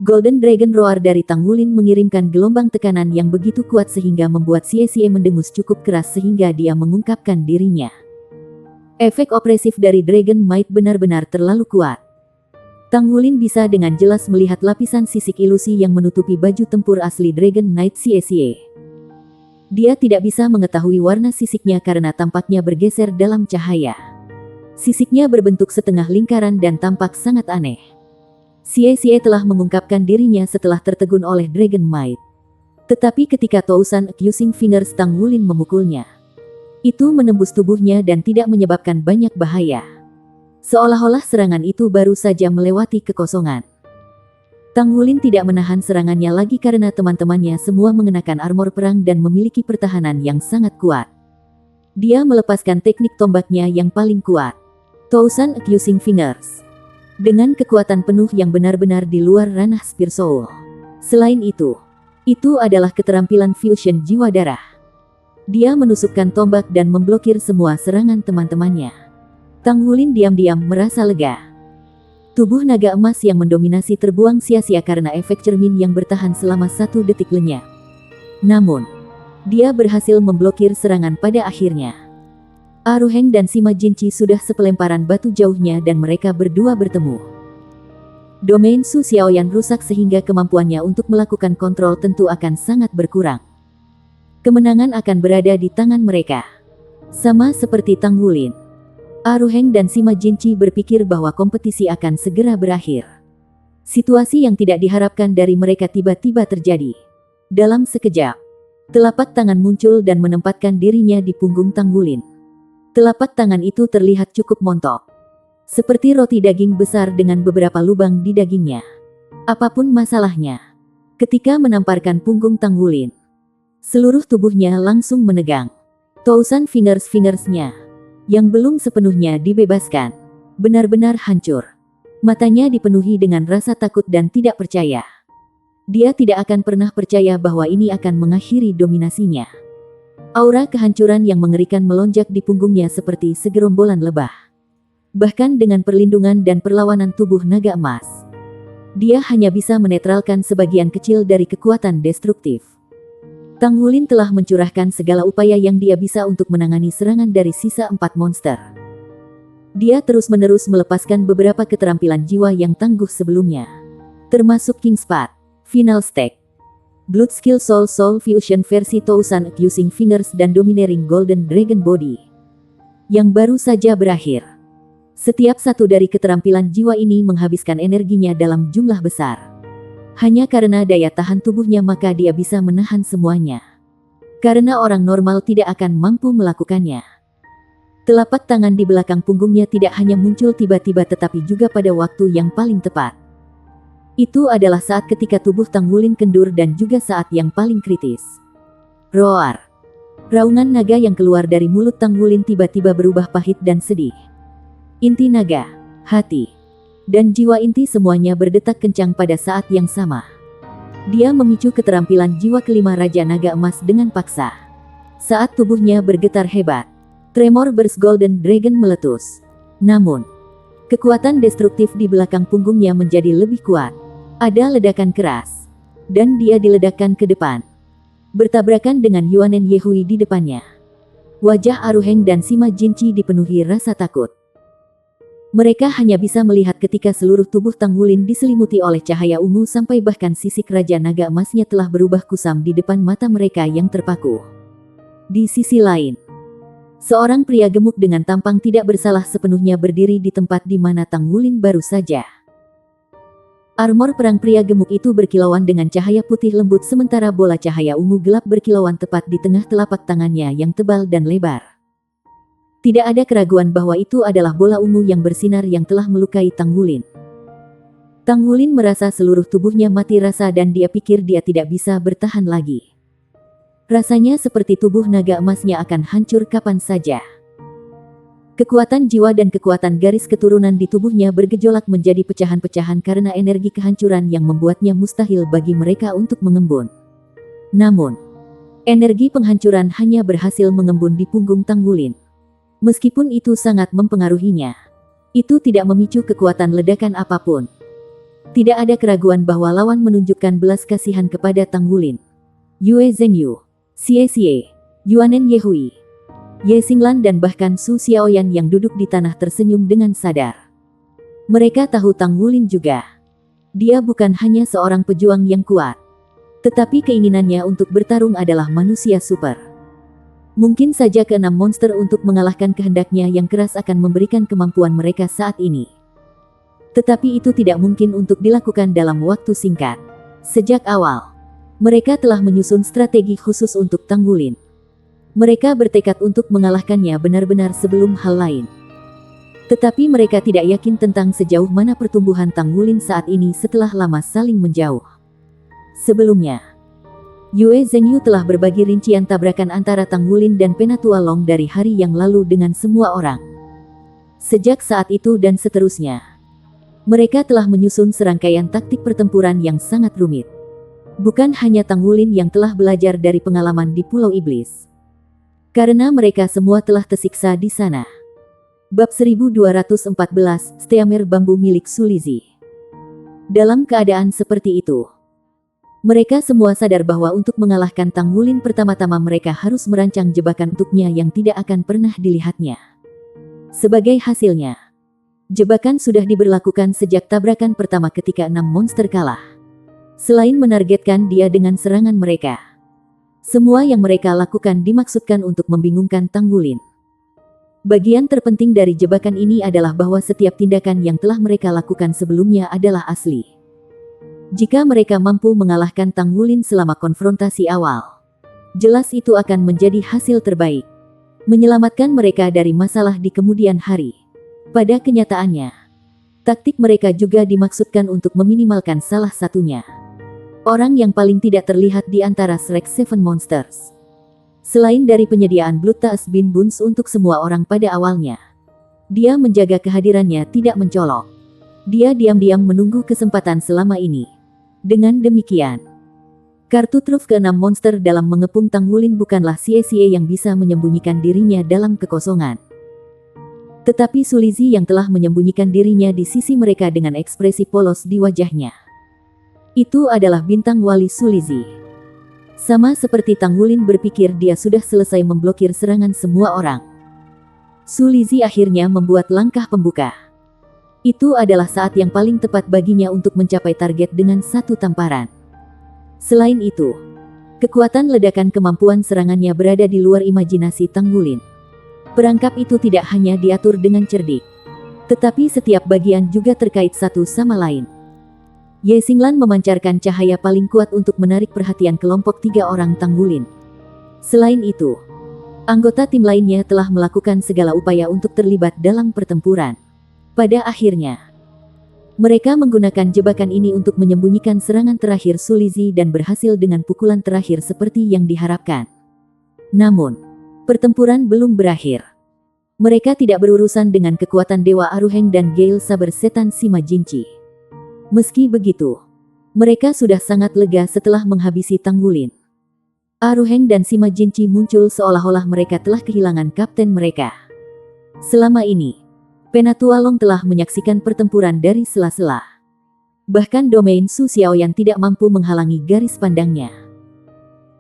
Golden Dragon Roar dari Tang Wulin mengirimkan gelombang tekanan yang begitu kuat sehingga membuat Xie mendengus cukup keras sehingga dia mengungkapkan dirinya. Efek opresif dari Dragon Might benar-benar terlalu kuat. Tang Wulin bisa dengan jelas melihat lapisan sisik ilusi yang menutupi baju tempur asli Dragon Knight Xie. Dia tidak bisa mengetahui warna sisiknya karena tampaknya bergeser dalam cahaya. Sisiknya berbentuk setengah lingkaran dan tampak sangat aneh. Xie telah mengungkapkan dirinya setelah tertegun oleh Dragon Might. Tetapi ketika Thousand Accusing Fingers Tang Wulin memukulnya, itu menembus tubuhnya dan tidak menyebabkan banyak bahaya. Seolah-olah serangan itu baru saja melewati kekosongan. Tang Wulin tidak menahan serangannya lagi karena teman-temannya semua mengenakan armor perang dan memiliki pertahanan yang sangat kuat. Dia melepaskan teknik tombaknya yang paling kuat, Thousand Accusing Fingers, dengan kekuatan penuh yang benar-benar di luar ranah Spear Soul. Selain itu adalah keterampilan fusion jiwa darah. Dia menusukkan tombak dan memblokir semua serangan teman-temannya. Tang Wulin diam-diam merasa lega. Tubuh naga emas yang mendominasi terbuang sia-sia karena efek cermin yang bertahan selama 1 detik lenyap. Namun, dia berhasil memblokir serangan pada akhirnya. Aruheng dan Sima Jinchi sudah sepelemparan batu jauhnya dan mereka berdua bertemu. Domain Su Xiaoyan rusak sehingga kemampuannya untuk melakukan kontrol tentu akan sangat berkurang. Kemenangan akan berada di tangan mereka. Sama seperti Tang Wulin, Aruheng dan Sima Jinchi berpikir bahwa kompetisi akan segera berakhir. Situasi yang tidak diharapkan dari mereka tiba-tiba terjadi. Dalam sekejap, telapak tangan muncul dan menempatkan dirinya di punggung Tang Wulin. Telapak tangan itu terlihat cukup montok, seperti roti daging besar dengan beberapa lubang di dagingnya. Apapun masalahnya, ketika menamparkan punggung Tang Wulin, seluruh tubuhnya langsung menegang. Thousand Fingersnya yang belum sepenuhnya dibebaskan, benar-benar hancur. Matanya dipenuhi dengan rasa takut dan tidak percaya. Dia tidak akan pernah percaya bahwa ini akan mengakhiri dominasinya. Aura kehancuran yang mengerikan melonjak di punggungnya seperti segerombolan lebah. Bahkan dengan perlindungan dan perlawanan tubuh naga emas, dia hanya bisa menetralkan sebagian kecil dari kekuatan destruktif. Tang Wulin telah mencurahkan segala upaya yang dia bisa untuk menangani serangan dari sisa 4 monster. Dia terus-menerus melepaskan beberapa keterampilan jiwa yang tangguh sebelumnya, termasuk King Spat, Final Stack, Blood Skill Soul Fusion versi Thousand Accusing Fingers dan Domineering Golden Dragon Body, yang baru saja berakhir. Setiap satu dari keterampilan jiwa ini menghabiskan energinya dalam jumlah besar. Hanya karena daya tahan tubuhnya maka dia bisa menahan semuanya. Karena orang normal tidak akan mampu melakukannya. Telapak tangan di belakang punggungnya tidak hanya muncul tiba-tiba tetapi juga pada waktu yang paling tepat. Itu adalah saat ketika tubuh Tang Wulin kendur dan juga saat yang paling kritis. Roar! Raungan naga yang keluar dari mulut Tang Wulin tiba-tiba berubah pahit dan sedih. Inti naga, hati, dan jiwa inti semuanya berdetak kencang pada saat yang sama. Dia memicu keterampilan jiwa kelima Raja Naga Emas dengan paksa. Saat tubuhnya bergetar hebat, tremor Burst Golden Dragon meletus. Namun, Kekuatan destruktif di belakang punggungnya menjadi lebih kuat. Ada ledakan keras. Dan dia diledakkan ke depan. Bertabrakan dengan Yuanen Yehui di depannya. Wajah Aruheng dan Sima Jinci dipenuhi rasa takut. Mereka hanya bisa melihat ketika seluruh tubuh Tang Wulin diselimuti oleh cahaya ungu sampai bahkan sisik Raja Naga Emasnya telah berubah kusam di depan mata mereka yang terpaku. Di sisi lain, seorang pria gemuk dengan tampang tidak bersalah sepenuhnya berdiri di tempat di mana Tang Wulin baru saja. Armor perang pria gemuk itu berkilauan dengan cahaya putih lembut sementara bola cahaya ungu gelap berkilauan tepat di tengah telapak tangannya yang tebal dan lebar. Tidak ada keraguan bahwa itu adalah bola ungu yang bersinar yang telah melukai Tang Wulin. Tang Wulin merasa seluruh tubuhnya mati rasa dan dia pikir dia tidak bisa bertahan lagi. Rasanya seperti tubuh naga emasnya akan hancur kapan saja. Kekuatan jiwa dan kekuatan garis keturunan di tubuhnya bergejolak menjadi pecahan-pecahan karena energi kehancuran yang membuatnya mustahil bagi mereka untuk mengembun. Namun, energi penghancuran hanya berhasil mengembun di punggung Tang Wulin. Meskipun itu sangat mempengaruhinya, itu tidak memicu kekuatan ledakan apapun. Tidak ada keraguan bahwa lawan menunjukkan belas kasihan kepada Tang Wulin. Yue Zhengyu, Xie Xie, Yuanen Yehui, Ye Xinglan dan bahkan Su Xiaoyan yang duduk di tanah tersenyum dengan sadar. Mereka tahu Tang Wulin juga. Dia bukan hanya seorang pejuang yang kuat, tetapi keinginannya untuk bertarung adalah manusia super. Mungkin saja keenam monster untuk mengalahkan kehendaknya yang keras akan memberikan kemampuan mereka saat ini. Tetapi itu tidak mungkin untuk dilakukan dalam waktu singkat. Sejak awal, mereka telah menyusun strategi khusus untuk Tang Wulin. Mereka bertekad untuk mengalahkannya benar-benar sebelum hal lain. Tetapi mereka tidak yakin tentang sejauh mana pertumbuhan Tang Wulin saat ini setelah lama saling menjauh. Sebelumnya, Yue Zhengyu telah berbagi rincian tabrakan antara Tang Wulin dan Penatua Long dari hari yang lalu dengan semua orang. Sejak saat itu dan seterusnya, mereka telah menyusun serangkaian taktik pertempuran yang sangat rumit. Bukan hanya Tang Wulin yang telah belajar dari pengalaman di Pulau Iblis. Karena mereka semua telah tersiksa di sana. Bab 1214, Steamer Bambu milik Sulizi. Dalam keadaan seperti itu, mereka semua sadar bahwa untuk mengalahkan Tang Wulin pertama-tama mereka harus merancang jebakan untuknya yang tidak akan pernah dilihatnya. Sebagai hasilnya, jebakan sudah diberlakukan sejak tabrakan pertama ketika 6 monster kalah. Selain menargetkan dia dengan serangan mereka, semua yang mereka lakukan dimaksudkan untuk membingungkan Tang Wulin. Bagian terpenting dari jebakan ini adalah bahwa setiap tindakan yang telah mereka lakukan sebelumnya adalah asli. Jika mereka mampu mengalahkan Tang Wulin selama konfrontasi awal, jelas itu akan menjadi hasil terbaik, menyelamatkan mereka dari masalah di kemudian hari. Pada kenyataannya, taktik mereka juga dimaksudkan untuk meminimalkan salah satunya. Orang yang paling tidak terlihat di antara Shrek Seven Monsters. Selain dari penyediaan Blood Taas Bin Buns untuk semua orang pada awalnya, dia menjaga kehadirannya tidak mencolok. Dia diam-diam menunggu kesempatan selama ini. Dengan demikian, kartu truf ke-6 monster dalam mengepung Tang Wulin bukanlah Xie yang bisa menyembunyikan dirinya dalam kekosongan. Tetapi Sulizi yang telah menyembunyikan dirinya di sisi mereka dengan ekspresi polos di wajahnya. Itu adalah bintang wali Sulizi. Sama seperti Tang Wulin berpikir dia sudah selesai memblokir serangan semua orang. Sulizi akhirnya membuat langkah pembuka. Itu adalah saat yang paling tepat baginya untuk mencapai target dengan satu tamparan. Selain itu, kekuatan ledakan kemampuan serangannya berada di luar imajinasi Tang Wulin. Perangkap itu tidak hanya diatur dengan cerdik, tetapi setiap bagian juga terkait satu sama lain. Ye Xinglan memancarkan cahaya paling kuat untuk menarik perhatian kelompok 3 orang Tang Wulin. Selain itu, anggota tim lainnya telah melakukan segala upaya untuk terlibat dalam pertempuran. Pada akhirnya, mereka menggunakan jebakan ini untuk menyembunyikan serangan terakhir Sulizi dan berhasil dengan pukulan terakhir seperti yang diharapkan. Namun, pertempuran belum berakhir. Mereka tidak berurusan dengan kekuatan Dewa Aruheng dan Gale Saber Setan Sima Jinci. Meski begitu, mereka sudah sangat lega setelah menghabisi Tang Wulin. Aruheng dan Sima Jinci muncul seolah-olah mereka telah kehilangan kapten mereka. Selama ini, Penatualong telah menyaksikan pertempuran dari sela-sela. Bahkan domain Su Xiaoyan tidak mampu menghalangi garis pandangnya.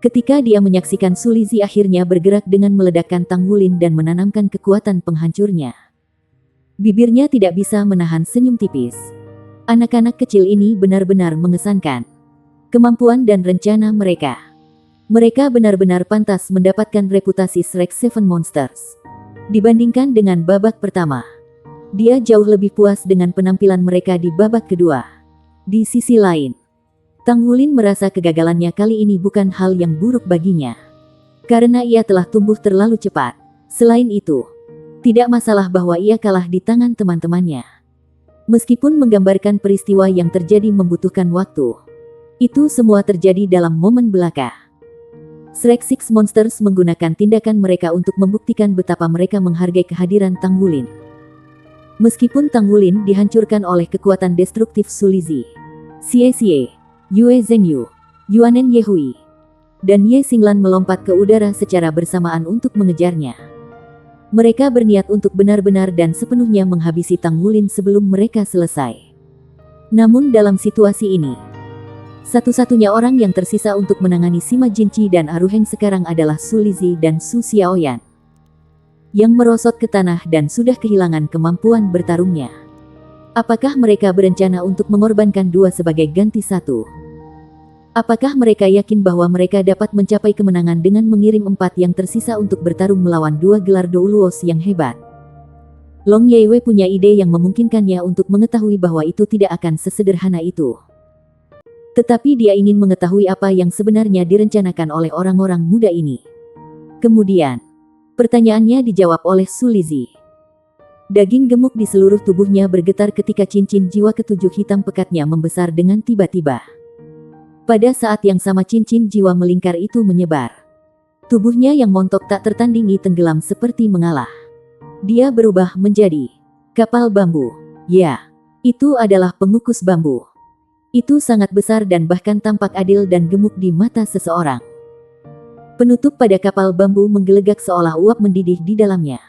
Ketika dia menyaksikan Su Lizhi akhirnya bergerak dengan meledakkan Tang Wulin dan menanamkan kekuatan penghancurnya. Bibirnya tidak bisa menahan senyum tipis. Anak-anak kecil ini benar-benar mengesankan. Kemampuan dan rencana mereka. Mereka benar-benar pantas mendapatkan reputasi Shrek Seven Monsters. Dibandingkan dengan babak pertama, dia jauh lebih puas dengan penampilan mereka di babak kedua. Di sisi lain, Tang Wulin merasa kegagalannya kali ini bukan hal yang buruk baginya. Karena ia telah tumbuh terlalu cepat. Selain itu, tidak masalah bahwa ia kalah di tangan teman-temannya. Meskipun menggambarkan peristiwa yang terjadi membutuhkan waktu, itu semua terjadi dalam momen belaka. Shrek Six Monsters menggunakan tindakan mereka untuk membuktikan betapa mereka menghargai kehadiran Tang Wulin. Meskipun Tang Wulin dihancurkan oleh kekuatan destruktif Su Lizhi, Xie Xie, Yue Zhengyu, Yuanen Yehui, dan Ye Xinglan melompat ke udara secara bersamaan untuk mengejarnya. Mereka berniat untuk benar-benar dan sepenuhnya menghabisi Tang Wulin sebelum mereka selesai. Namun dalam situasi ini, satu-satunya orang yang tersisa untuk menangani Sima Jinqi dan Aruheng sekarang adalah Su Lizhi dan Su Xiaoyan, yang merosot ke tanah dan sudah kehilangan kemampuan bertarungnya. Apakah mereka berencana untuk mengorbankan dua sebagai ganti satu? Apakah mereka yakin bahwa mereka dapat mencapai kemenangan dengan mengirim 4 yang tersisa untuk bertarung melawan 2 gelar Douluos yang hebat? Long Yeiwei punya ide yang memungkinkannya untuk mengetahui bahwa itu tidak akan sesederhana itu. Tetapi dia ingin mengetahui apa yang sebenarnya direncanakan oleh orang-orang muda ini. Kemudian, pertanyaannya dijawab oleh Su Lizhi. Daging gemuk di seluruh tubuhnya bergetar ketika cincin jiwa ketujuh hitam pekatnya membesar dengan tiba-tiba. Pada saat yang sama cincin jiwa melingkar itu menyebar. Tubuhnya yang montok tak tertandingi tenggelam seperti mengalah. Dia berubah menjadi kapal bambu. Ya, itu adalah pengukus bambu. Itu sangat besar dan bahkan tampak adil dan gemuk di mata seseorang. Penutup pada kapal bambu menggelegak seolah uap mendidih di dalamnya.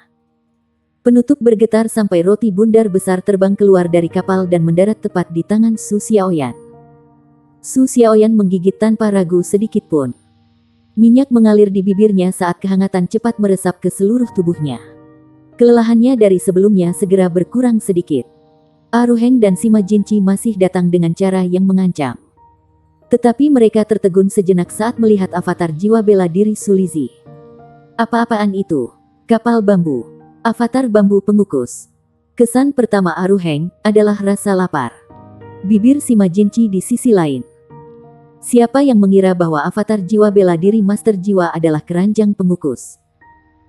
Penutup bergetar sampai roti bundar besar terbang keluar dari kapal dan mendarat tepat di tangan Su Xiaoyan. Su Xiaoyan menggigit tanpa ragu sedikit pun. Minyak mengalir di bibirnya saat kehangatan cepat meresap ke seluruh tubuhnya. Kelelahannya dari sebelumnya segera berkurang sedikit. Aruheng dan Sima Jinqi masih datang dengan cara yang mengancam. Tetapi mereka tertegun sejenak saat melihat avatar jiwa bela diri Su Lizhi. Apa-apaan itu? Kapal bambu. Avatar bambu pengukus. Kesan pertama Aruheng adalah rasa lapar. Bibir Sima Jinqi di sisi lain. Siapa yang mengira bahwa avatar jiwa bela diri Master Jiwa adalah keranjang pengukus?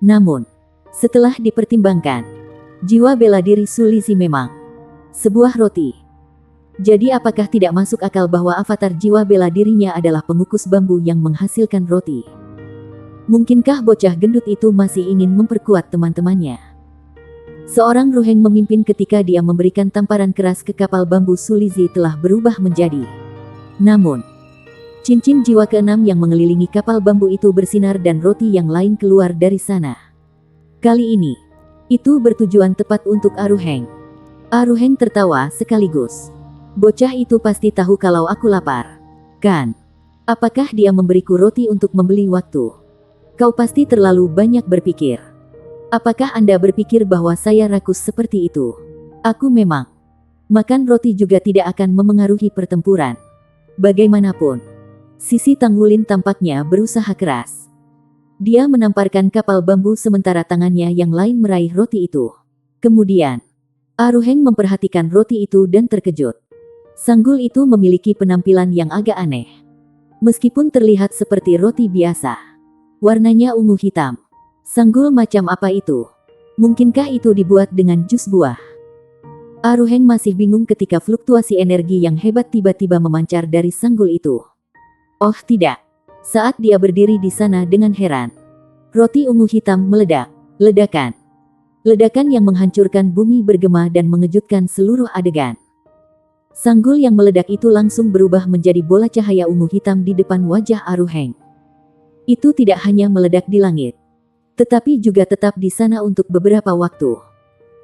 Namun, setelah dipertimbangkan, jiwa bela diri Su Lizhi memang sebuah roti. Jadi apakah tidak masuk akal bahwa avatar jiwa bela dirinya adalah pengukus bambu yang menghasilkan roti? Mungkinkah bocah gendut itu masih ingin memperkuat teman-temannya? Seorang Ruheng memimpin ketika dia memberikan tamparan keras ke kapal bambu Su Lizhi telah berubah menjadi. Namun, cincin jiwa keenam yang mengelilingi kapal bambu itu bersinar dan roti yang lain keluar dari sana. Kali ini, itu bertujuan tepat untuk Aruheng. Aruheng tertawa sekaligus. Bocah itu pasti tahu kalau aku lapar. Kan? Apakah dia memberiku roti untuk membeli waktu? Kau pasti terlalu banyak berpikir. Apakah Anda berpikir bahwa saya rakus seperti itu? Aku memang. Makan roti juga tidak akan memengaruhi pertempuran. Bagaimanapun, sisi Tang Wulin tampaknya berusaha keras. Dia menamparkan kapal bambu sementara tangannya yang lain meraih roti itu. Kemudian, Aruheng memperhatikan roti itu dan terkejut. Sanggul itu memiliki penampilan yang agak aneh. Meskipun terlihat seperti roti biasa, warnanya ungu hitam. Sanggul macam apa itu? Mungkinkah itu dibuat dengan jus buah? Aruheng masih bingung ketika fluktuasi energi yang hebat tiba-tiba memancar dari sanggul itu. Oh tidak. Saat dia berdiri di sana dengan heran, roti ungu hitam meledak. Ledakan. Ledakan yang menghancurkan bumi bergema dan mengejutkan seluruh adegan. Sanggul yang meledak itu langsung berubah menjadi bola cahaya ungu hitam di depan wajah Aruheng. Itu tidak hanya meledak di langit, tetapi juga tetap di sana untuk beberapa waktu.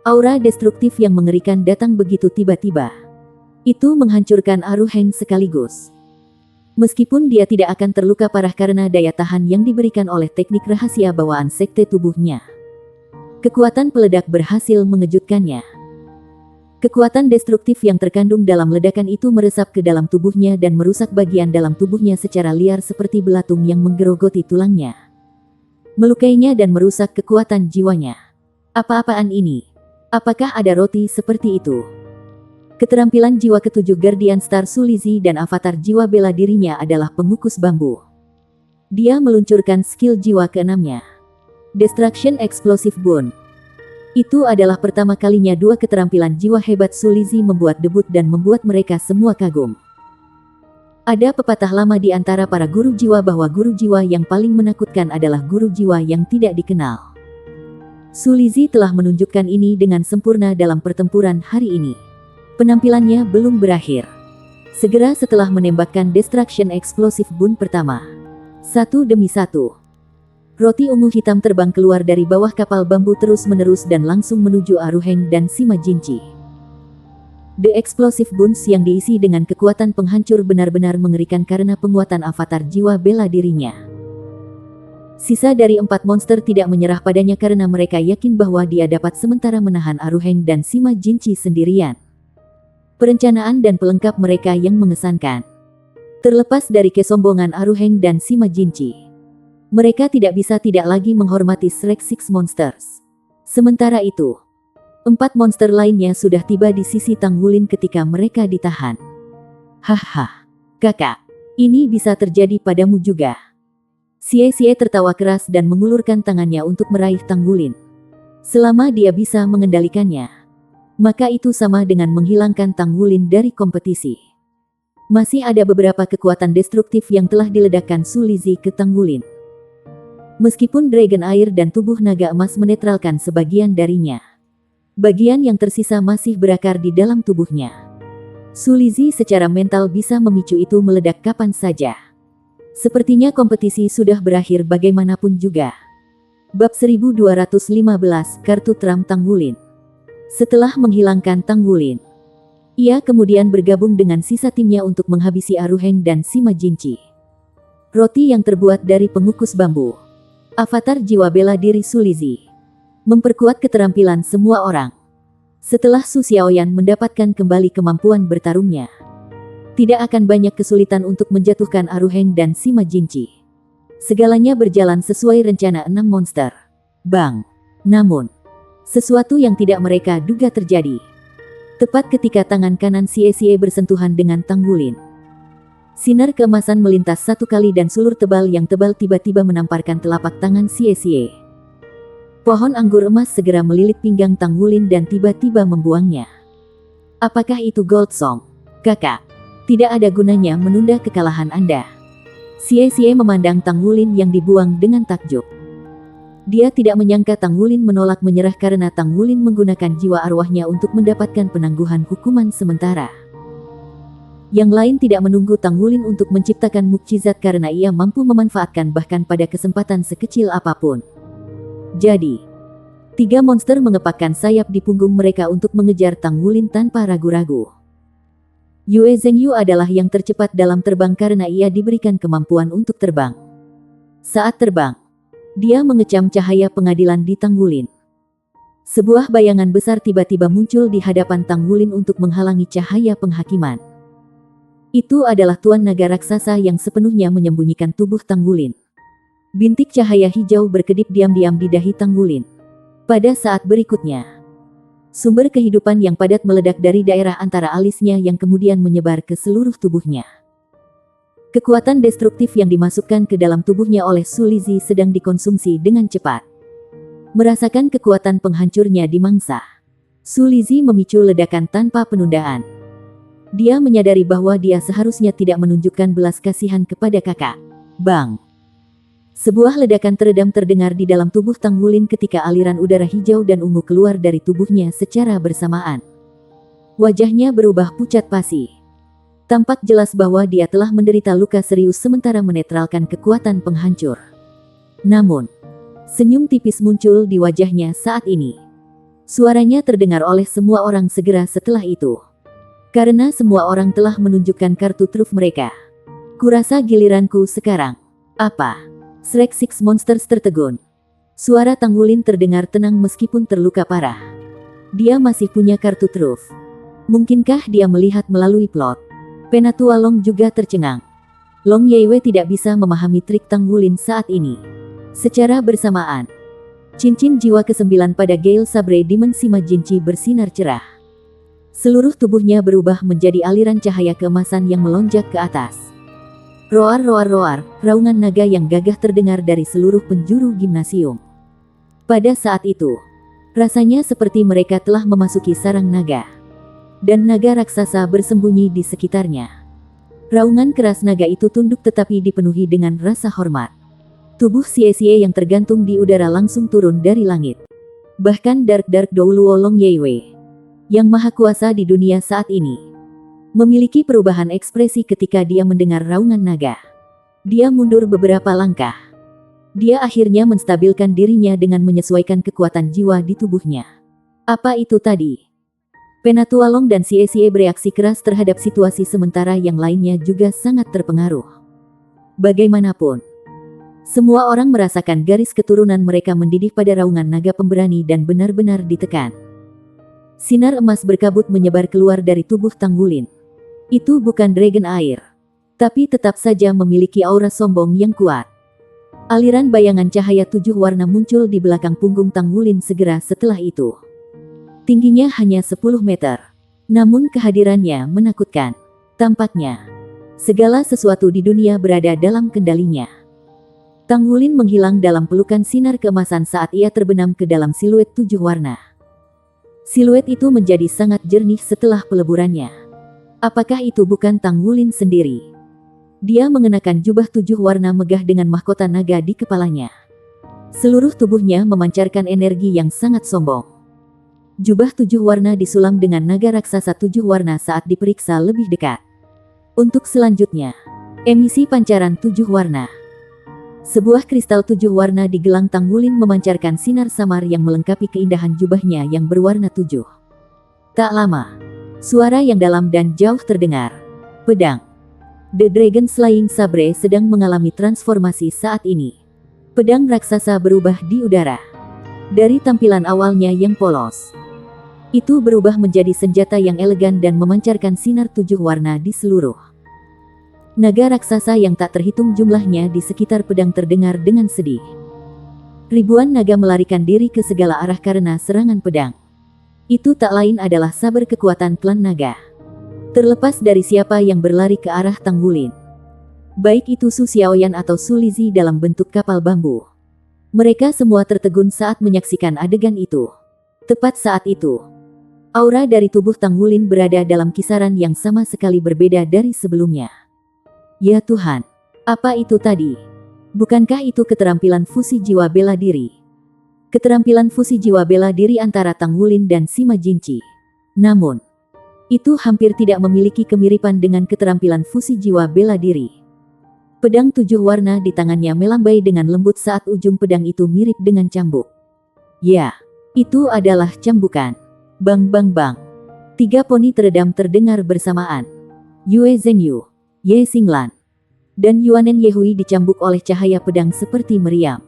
Aura destruktif yang mengerikan datang begitu tiba-tiba. Itu menghancurkan Aruheng sekaligus. Meskipun dia tidak akan terluka parah karena daya tahan yang diberikan oleh teknik rahasia bawaan sekte tubuhnya, kekuatan peledak berhasil mengejutkannya. Kekuatan destruktif yang terkandung dalam ledakan itu meresap ke dalam tubuhnya dan merusak bagian dalam tubuhnya secara liar seperti belatung yang menggerogoti tulangnya, melukainya dan merusak kekuatan jiwanya. Apa-apaan ini? Apakah ada roti seperti itu? Keterampilan jiwa ketujuh Guardian Star Sulizi dan avatar jiwa bela dirinya adalah pengukus bambu. Dia meluncurkan skill jiwa keenamnya, Destruction Explosive Bone. Itu adalah pertama kalinya dua keterampilan jiwa hebat Sulizi membuat debut dan membuat mereka semua kagum. Ada pepatah lama di antara para guru jiwa bahwa guru jiwa yang paling menakutkan adalah guru jiwa yang tidak dikenal. Sulizi telah menunjukkan ini dengan sempurna dalam pertempuran hari ini. Penampilannya belum berakhir. Segera setelah menembakkan Destruction Explosive Bone pertama, satu demi satu, roti ungu hitam terbang keluar dari bawah kapal bambu terus-menerus dan langsung menuju Aruheng dan Sima Jinchi. The Explosive Bones yang diisi dengan kekuatan penghancur benar-benar mengerikan karena penguatan avatar jiwa bela dirinya. Sisa dari 4 monster tidak menyerah padanya karena mereka yakin bahwa dia dapat sementara menahan Aruheng dan Sima Jinchi sendirian. Perencanaan dan pelengkap mereka yang mengesankan. Terlepas dari kesombongan Aruheng dan Sima Jinchi, mereka tidak bisa tidak lagi menghormati Shrek Six Monsters. Sementara itu, 4 monster lainnya sudah tiba di sisi Tang Wulin ketika mereka ditahan. Haha, kakak, ini bisa terjadi padamu juga. Xie tertawa keras dan mengulurkan tangannya untuk meraih Tang Wulin. Selama dia bisa mengendalikannya, maka itu sama dengan menghilangkan Tang Wulin dari kompetisi. Masih ada beberapa kekuatan destruktif yang telah diledakkan Sulizi ke Tang Wulin. Meskipun Dragon Air dan tubuh naga emas menetralkan sebagian darinya, bagian yang tersisa masih berakar di dalam tubuhnya. Sulizi secara mental bisa memicu itu meledak kapan saja. Sepertinya kompetisi sudah berakhir bagaimanapun juga. Bab 1215 Kartu Trump Tang Wulin. Setelah menghilangkan Tang Wulin, ia kemudian bergabung dengan sisa timnya untuk menghabisi Aruheng dan Sima Jinchi. Roti yang terbuat dari pengukus bambu, avatar jiwa bela diri Sulizi, memperkuat keterampilan semua orang. Setelah Su Xiaoyan mendapatkan kembali kemampuan bertarungnya, tidak akan banyak kesulitan untuk menjatuhkan Aruheng dan Sima Jinchi. Segalanya berjalan sesuai rencana 6 monster. Bang! Namun, sesuatu yang tidak mereka duga terjadi. Tepat ketika tangan kanan Xie bersentuhan dengan Tang Wulin, sinar keemasan melintas satu kali dan sulur tebal yang tebal tiba-tiba menamparkan telapak tangan Xie. Pohon anggur emas segera melilit pinggang Tang Wulin dan tiba-tiba membuangnya. Apakah itu Gold Song? Kakak, tidak ada gunanya menunda kekalahan Anda. Xie memandang Tang Wulin yang dibuang dengan takjub. Dia tidak menyangka Tang Wulin menolak menyerah karena Tang Wulin menggunakan jiwa arwahnya untuk mendapatkan penangguhan hukuman sementara. Yang lain tidak menunggu Tang Wulin untuk menciptakan mukjizat karena ia mampu memanfaatkan bahkan pada kesempatan sekecil apapun. Jadi, 3 monster mengepakkan sayap di punggung mereka untuk mengejar Tang Wulin tanpa ragu-ragu. Yue Zhengyu adalah yang tercepat dalam terbang karena ia diberikan kemampuan untuk terbang. Saat terbang, dia mengecam cahaya pengadilan di Tang Wulin. Sebuah bayangan besar tiba-tiba muncul di hadapan Tang Wulin untuk menghalangi cahaya penghakiman. Itu adalah Tuan Naga Raksasa yang sepenuhnya menyembunyikan tubuh Tang Wulin. Bintik cahaya hijau berkedip diam-diam di dahi Tang Wulin. Pada saat berikutnya, sumber kehidupan yang padat meledak dari daerah antara alisnya yang kemudian menyebar ke seluruh tubuhnya. Kekuatan destruktif yang dimasukkan ke dalam tubuhnya oleh Sulizi sedang dikonsumsi dengan cepat. Merasakan kekuatan penghancurnya dimangsa, Sulizi memicu ledakan tanpa penundaan. Dia menyadari bahwa dia seharusnya tidak menunjukkan belas kasihan kepada kakak. Bang! Sebuah ledakan teredam terdengar di dalam tubuh Tang Wulin ketika aliran udara hijau dan ungu keluar dari tubuhnya secara bersamaan. Wajahnya berubah pucat pasi. Tampak jelas bahwa dia telah menderita luka serius sementara menetralkan kekuatan penghancur. Namun, senyum tipis muncul di wajahnya saat ini. Suaranya terdengar oleh semua orang segera setelah itu. Karena semua orang telah menunjukkan kartu truf mereka. Kurasa giliranku sekarang. Apa? Shrek Six Monsters tertegun. Suara Tanggulin terdengar tenang meskipun terluka parah. Dia masih punya kartu truf. Mungkinkah dia melihat melalui plot? Penatua Long juga tercengang. Long Yeiwei tidak bisa memahami trik Tanggulin saat ini. Secara bersamaan, cincin jiwa ke-9 pada Gale Sabre Demon Sima Jinchi bersinar cerah. Seluruh tubuhnya berubah menjadi aliran cahaya keemasan yang melonjak ke atas. Roar roar roar, raungan naga yang gagah terdengar dari seluruh penjuru gimnasium. Pada saat itu, rasanya seperti mereka telah memasuki sarang naga. Dan naga raksasa bersembunyi di sekitarnya. Raungan keras naga itu tunduk tetapi dipenuhi dengan rasa hormat. Tubuh Xie yang tergantung di udara langsung turun dari langit. Bahkan Dark Douluo Long Yeiwei, yang maha kuasa di dunia saat ini, memiliki perubahan ekspresi ketika dia mendengar raungan naga. Dia mundur beberapa langkah. Dia akhirnya menstabilkan dirinya dengan menyesuaikan kekuatan jiwa di tubuhnya. Apa itu tadi? Penatua Long dan Xie bereaksi keras terhadap situasi sementara yang lainnya juga sangat terpengaruh. Bagaimanapun, semua orang merasakan garis keturunan mereka mendidih pada raungan naga pemberani dan benar-benar ditekan. Sinar emas berkabut menyebar keluar dari tubuh Tanggulin. Itu bukan dragon air, tapi tetap saja memiliki aura sombong yang kuat. Aliran bayangan cahaya 7 warna muncul di belakang punggung Tanggulin segera setelah itu. Tingginya hanya 10 meter, namun kehadirannya menakutkan. Tampaknya, segala sesuatu di dunia berada dalam kendalinya. Tanggulin menghilang dalam pelukan sinar keemasan saat ia terbenam ke dalam siluet 7 warna. Siluet itu menjadi sangat jernih setelah peleburannya. Apakah itu bukan Tanggulin sendiri? Dia mengenakan jubah 7 warna megah dengan mahkota naga di kepalanya. Seluruh tubuhnya memancarkan energi yang sangat sombong. Jubah 7 warna disulam dengan naga raksasa 7 warna saat diperiksa lebih dekat. Untuk selanjutnya, emisi pancaran 7 warna. Sebuah kristal 7 warna di gelang Tanggulin memancarkan sinar samar yang melengkapi keindahan jubahnya yang berwarna 7. Tak lama, suara yang dalam dan jauh terdengar. Pedang. The Dragon Slaying Sabre sedang mengalami transformasi saat ini. Pedang raksasa berubah di udara. Dari tampilan awalnya yang polos, itu berubah menjadi senjata yang elegan dan memancarkan sinar 7 warna di seluruh. Naga raksasa yang tak terhitung jumlahnya di sekitar pedang terdengar dengan sedih. Ribuan naga melarikan diri ke segala arah karena serangan pedang. Itu tak lain adalah saber kekuatan klan naga. Terlepas dari siapa yang berlari ke arah Tanggulin, baik itu Su Xiaoyan atau Su Lizhi dalam bentuk kapal bambu, mereka semua tertegun saat menyaksikan adegan itu. Tepat saat itu, aura dari tubuh Tanggulin berada dalam kisaran yang sama sekali berbeda dari sebelumnya. Ya Tuhan, apa itu tadi? Bukankah itu keterampilan fusi jiwa bela diri? Keterampilan fusi jiwa bela diri antara Tanggulin dan Sima Jinchi. Namun, itu hampir tidak memiliki kemiripan dengan keterampilan fusi jiwa bela diri. Pedang 7 warna di tangannya melambai dengan lembut saat ujung pedang itu mirip dengan cambuk. Ya, itu adalah cambukan. Bang bang bang. 3 poni teredam terdengar bersamaan. Yue Zhengyu, Ye Xinglan, dan Yuanen Yehui dicambuk oleh cahaya pedang seperti meriam.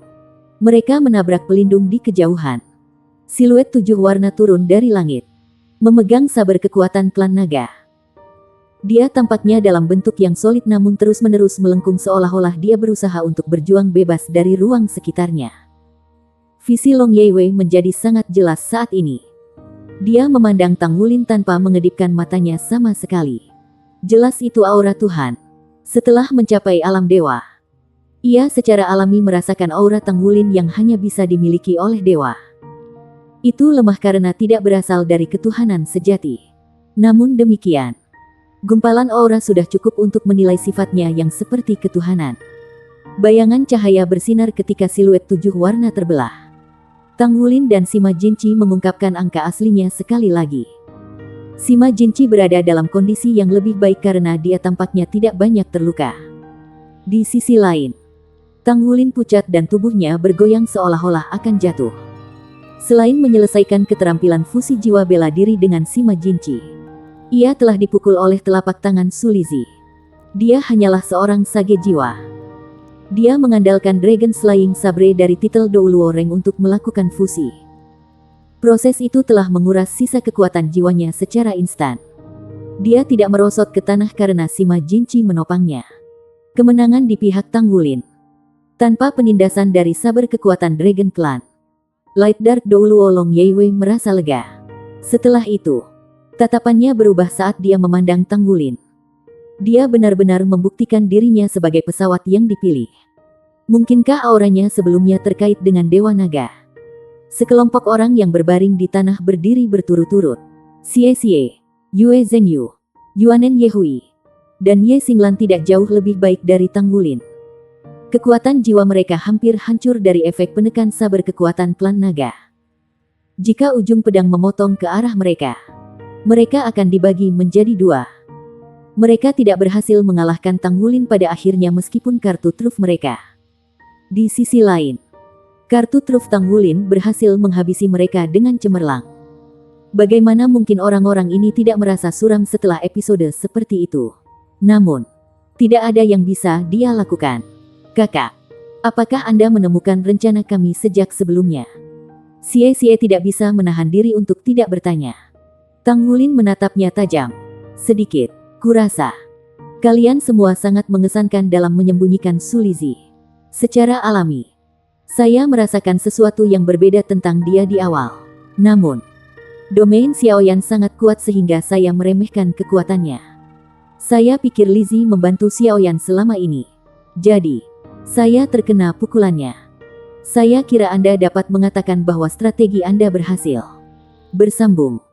Mereka menabrak pelindung di kejauhan. Siluet 7 warna turun dari langit, memegang saber kekuatan klan naga. Dia tampaknya dalam bentuk yang solid namun terus-menerus melengkung seolah-olah dia berusaha untuk berjuang bebas dari ruang sekitarnya. Visi Long Yeiwei menjadi sangat jelas saat ini. Dia memandang Tanggulin tanpa mengedipkan matanya sama sekali. Jelas itu aura Tuhan. Setelah mencapai alam dewa, ia secara alami merasakan aura Tanggulin yang hanya bisa dimiliki oleh dewa. Itu lemah karena tidak berasal dari ketuhanan sejati. Namun demikian, gumpalan aura sudah cukup untuk menilai sifatnya yang seperti ketuhanan. Bayangan cahaya bersinar ketika siluet 7 warna terbelah. Tanggulin dan Sima Jinchi mengungkapkan angka aslinya sekali lagi. Sima Jinchi berada dalam kondisi yang lebih baik karena dia tampaknya tidak banyak terluka. Di sisi lain, Tanggulin pucat dan tubuhnya bergoyang seolah-olah akan jatuh. Selain menyelesaikan keterampilan fusi jiwa bela diri dengan Sima Jinchi, ia telah dipukul oleh telapak tangan Su Lizzie. Dia hanyalah seorang sage jiwa. Dia mengandalkan Dragon Slaying Sabre dari titel Douluo Rank untuk melakukan fusi. Proses itu telah menguras sisa kekuatan jiwanya secara instan. Dia tidak merosot ke tanah karena Sima Jinchi menopangnya. Kemenangan di pihak Tang Wulin. Tanpa penindasan dari saber kekuatan Dragon Clan, Light Dark Douluo Long Yeiwei merasa lega. Setelah itu, tatapannya berubah saat dia memandang Tang Wulin. Dia benar-benar membuktikan dirinya sebagai pesawat yang dipilih. Mungkinkah auranya sebelumnya terkait dengan Dewa Naga? Sekelompok orang yang berbaring di tanah berdiri berturut-turut. Xie Xie, Yue Zhengyu, Yuanen Yehui, dan Ye Xinglan tidak jauh lebih baik dari Tang Wulin. Kekuatan jiwa mereka hampir hancur dari efek penekan saber kekuatan klan naga. Jika ujung pedang memotong ke arah mereka, mereka akan dibagi menjadi dua. Mereka tidak berhasil mengalahkan Tang Wulin pada akhirnya meskipun kartu truf mereka. Di sisi lain, kartu truf Tang Wulin berhasil menghabisi mereka dengan cemerlang. Bagaimana mungkin orang-orang ini tidak merasa suram setelah episode seperti itu? Namun, tidak ada yang bisa dia lakukan. Kakak, apakah Anda menemukan rencana kami sejak sebelumnya? Xie Xie tidak bisa menahan diri untuk tidak bertanya. Tang Wulin menatapnya tajam. Sedikit, kurasa. Kalian semua sangat mengesankan dalam menyembunyikan Su Lizzie. Secara alami, saya merasakan sesuatu yang berbeda tentang dia di awal. Namun, domain Xiaoyan sangat kuat sehingga saya meremehkan kekuatannya. Saya pikir Lizzie membantu Xiaoyan selama ini. Jadi, saya terkena pukulannya. Saya kira Anda dapat mengatakan bahwa strategi Anda berhasil. Bersambung.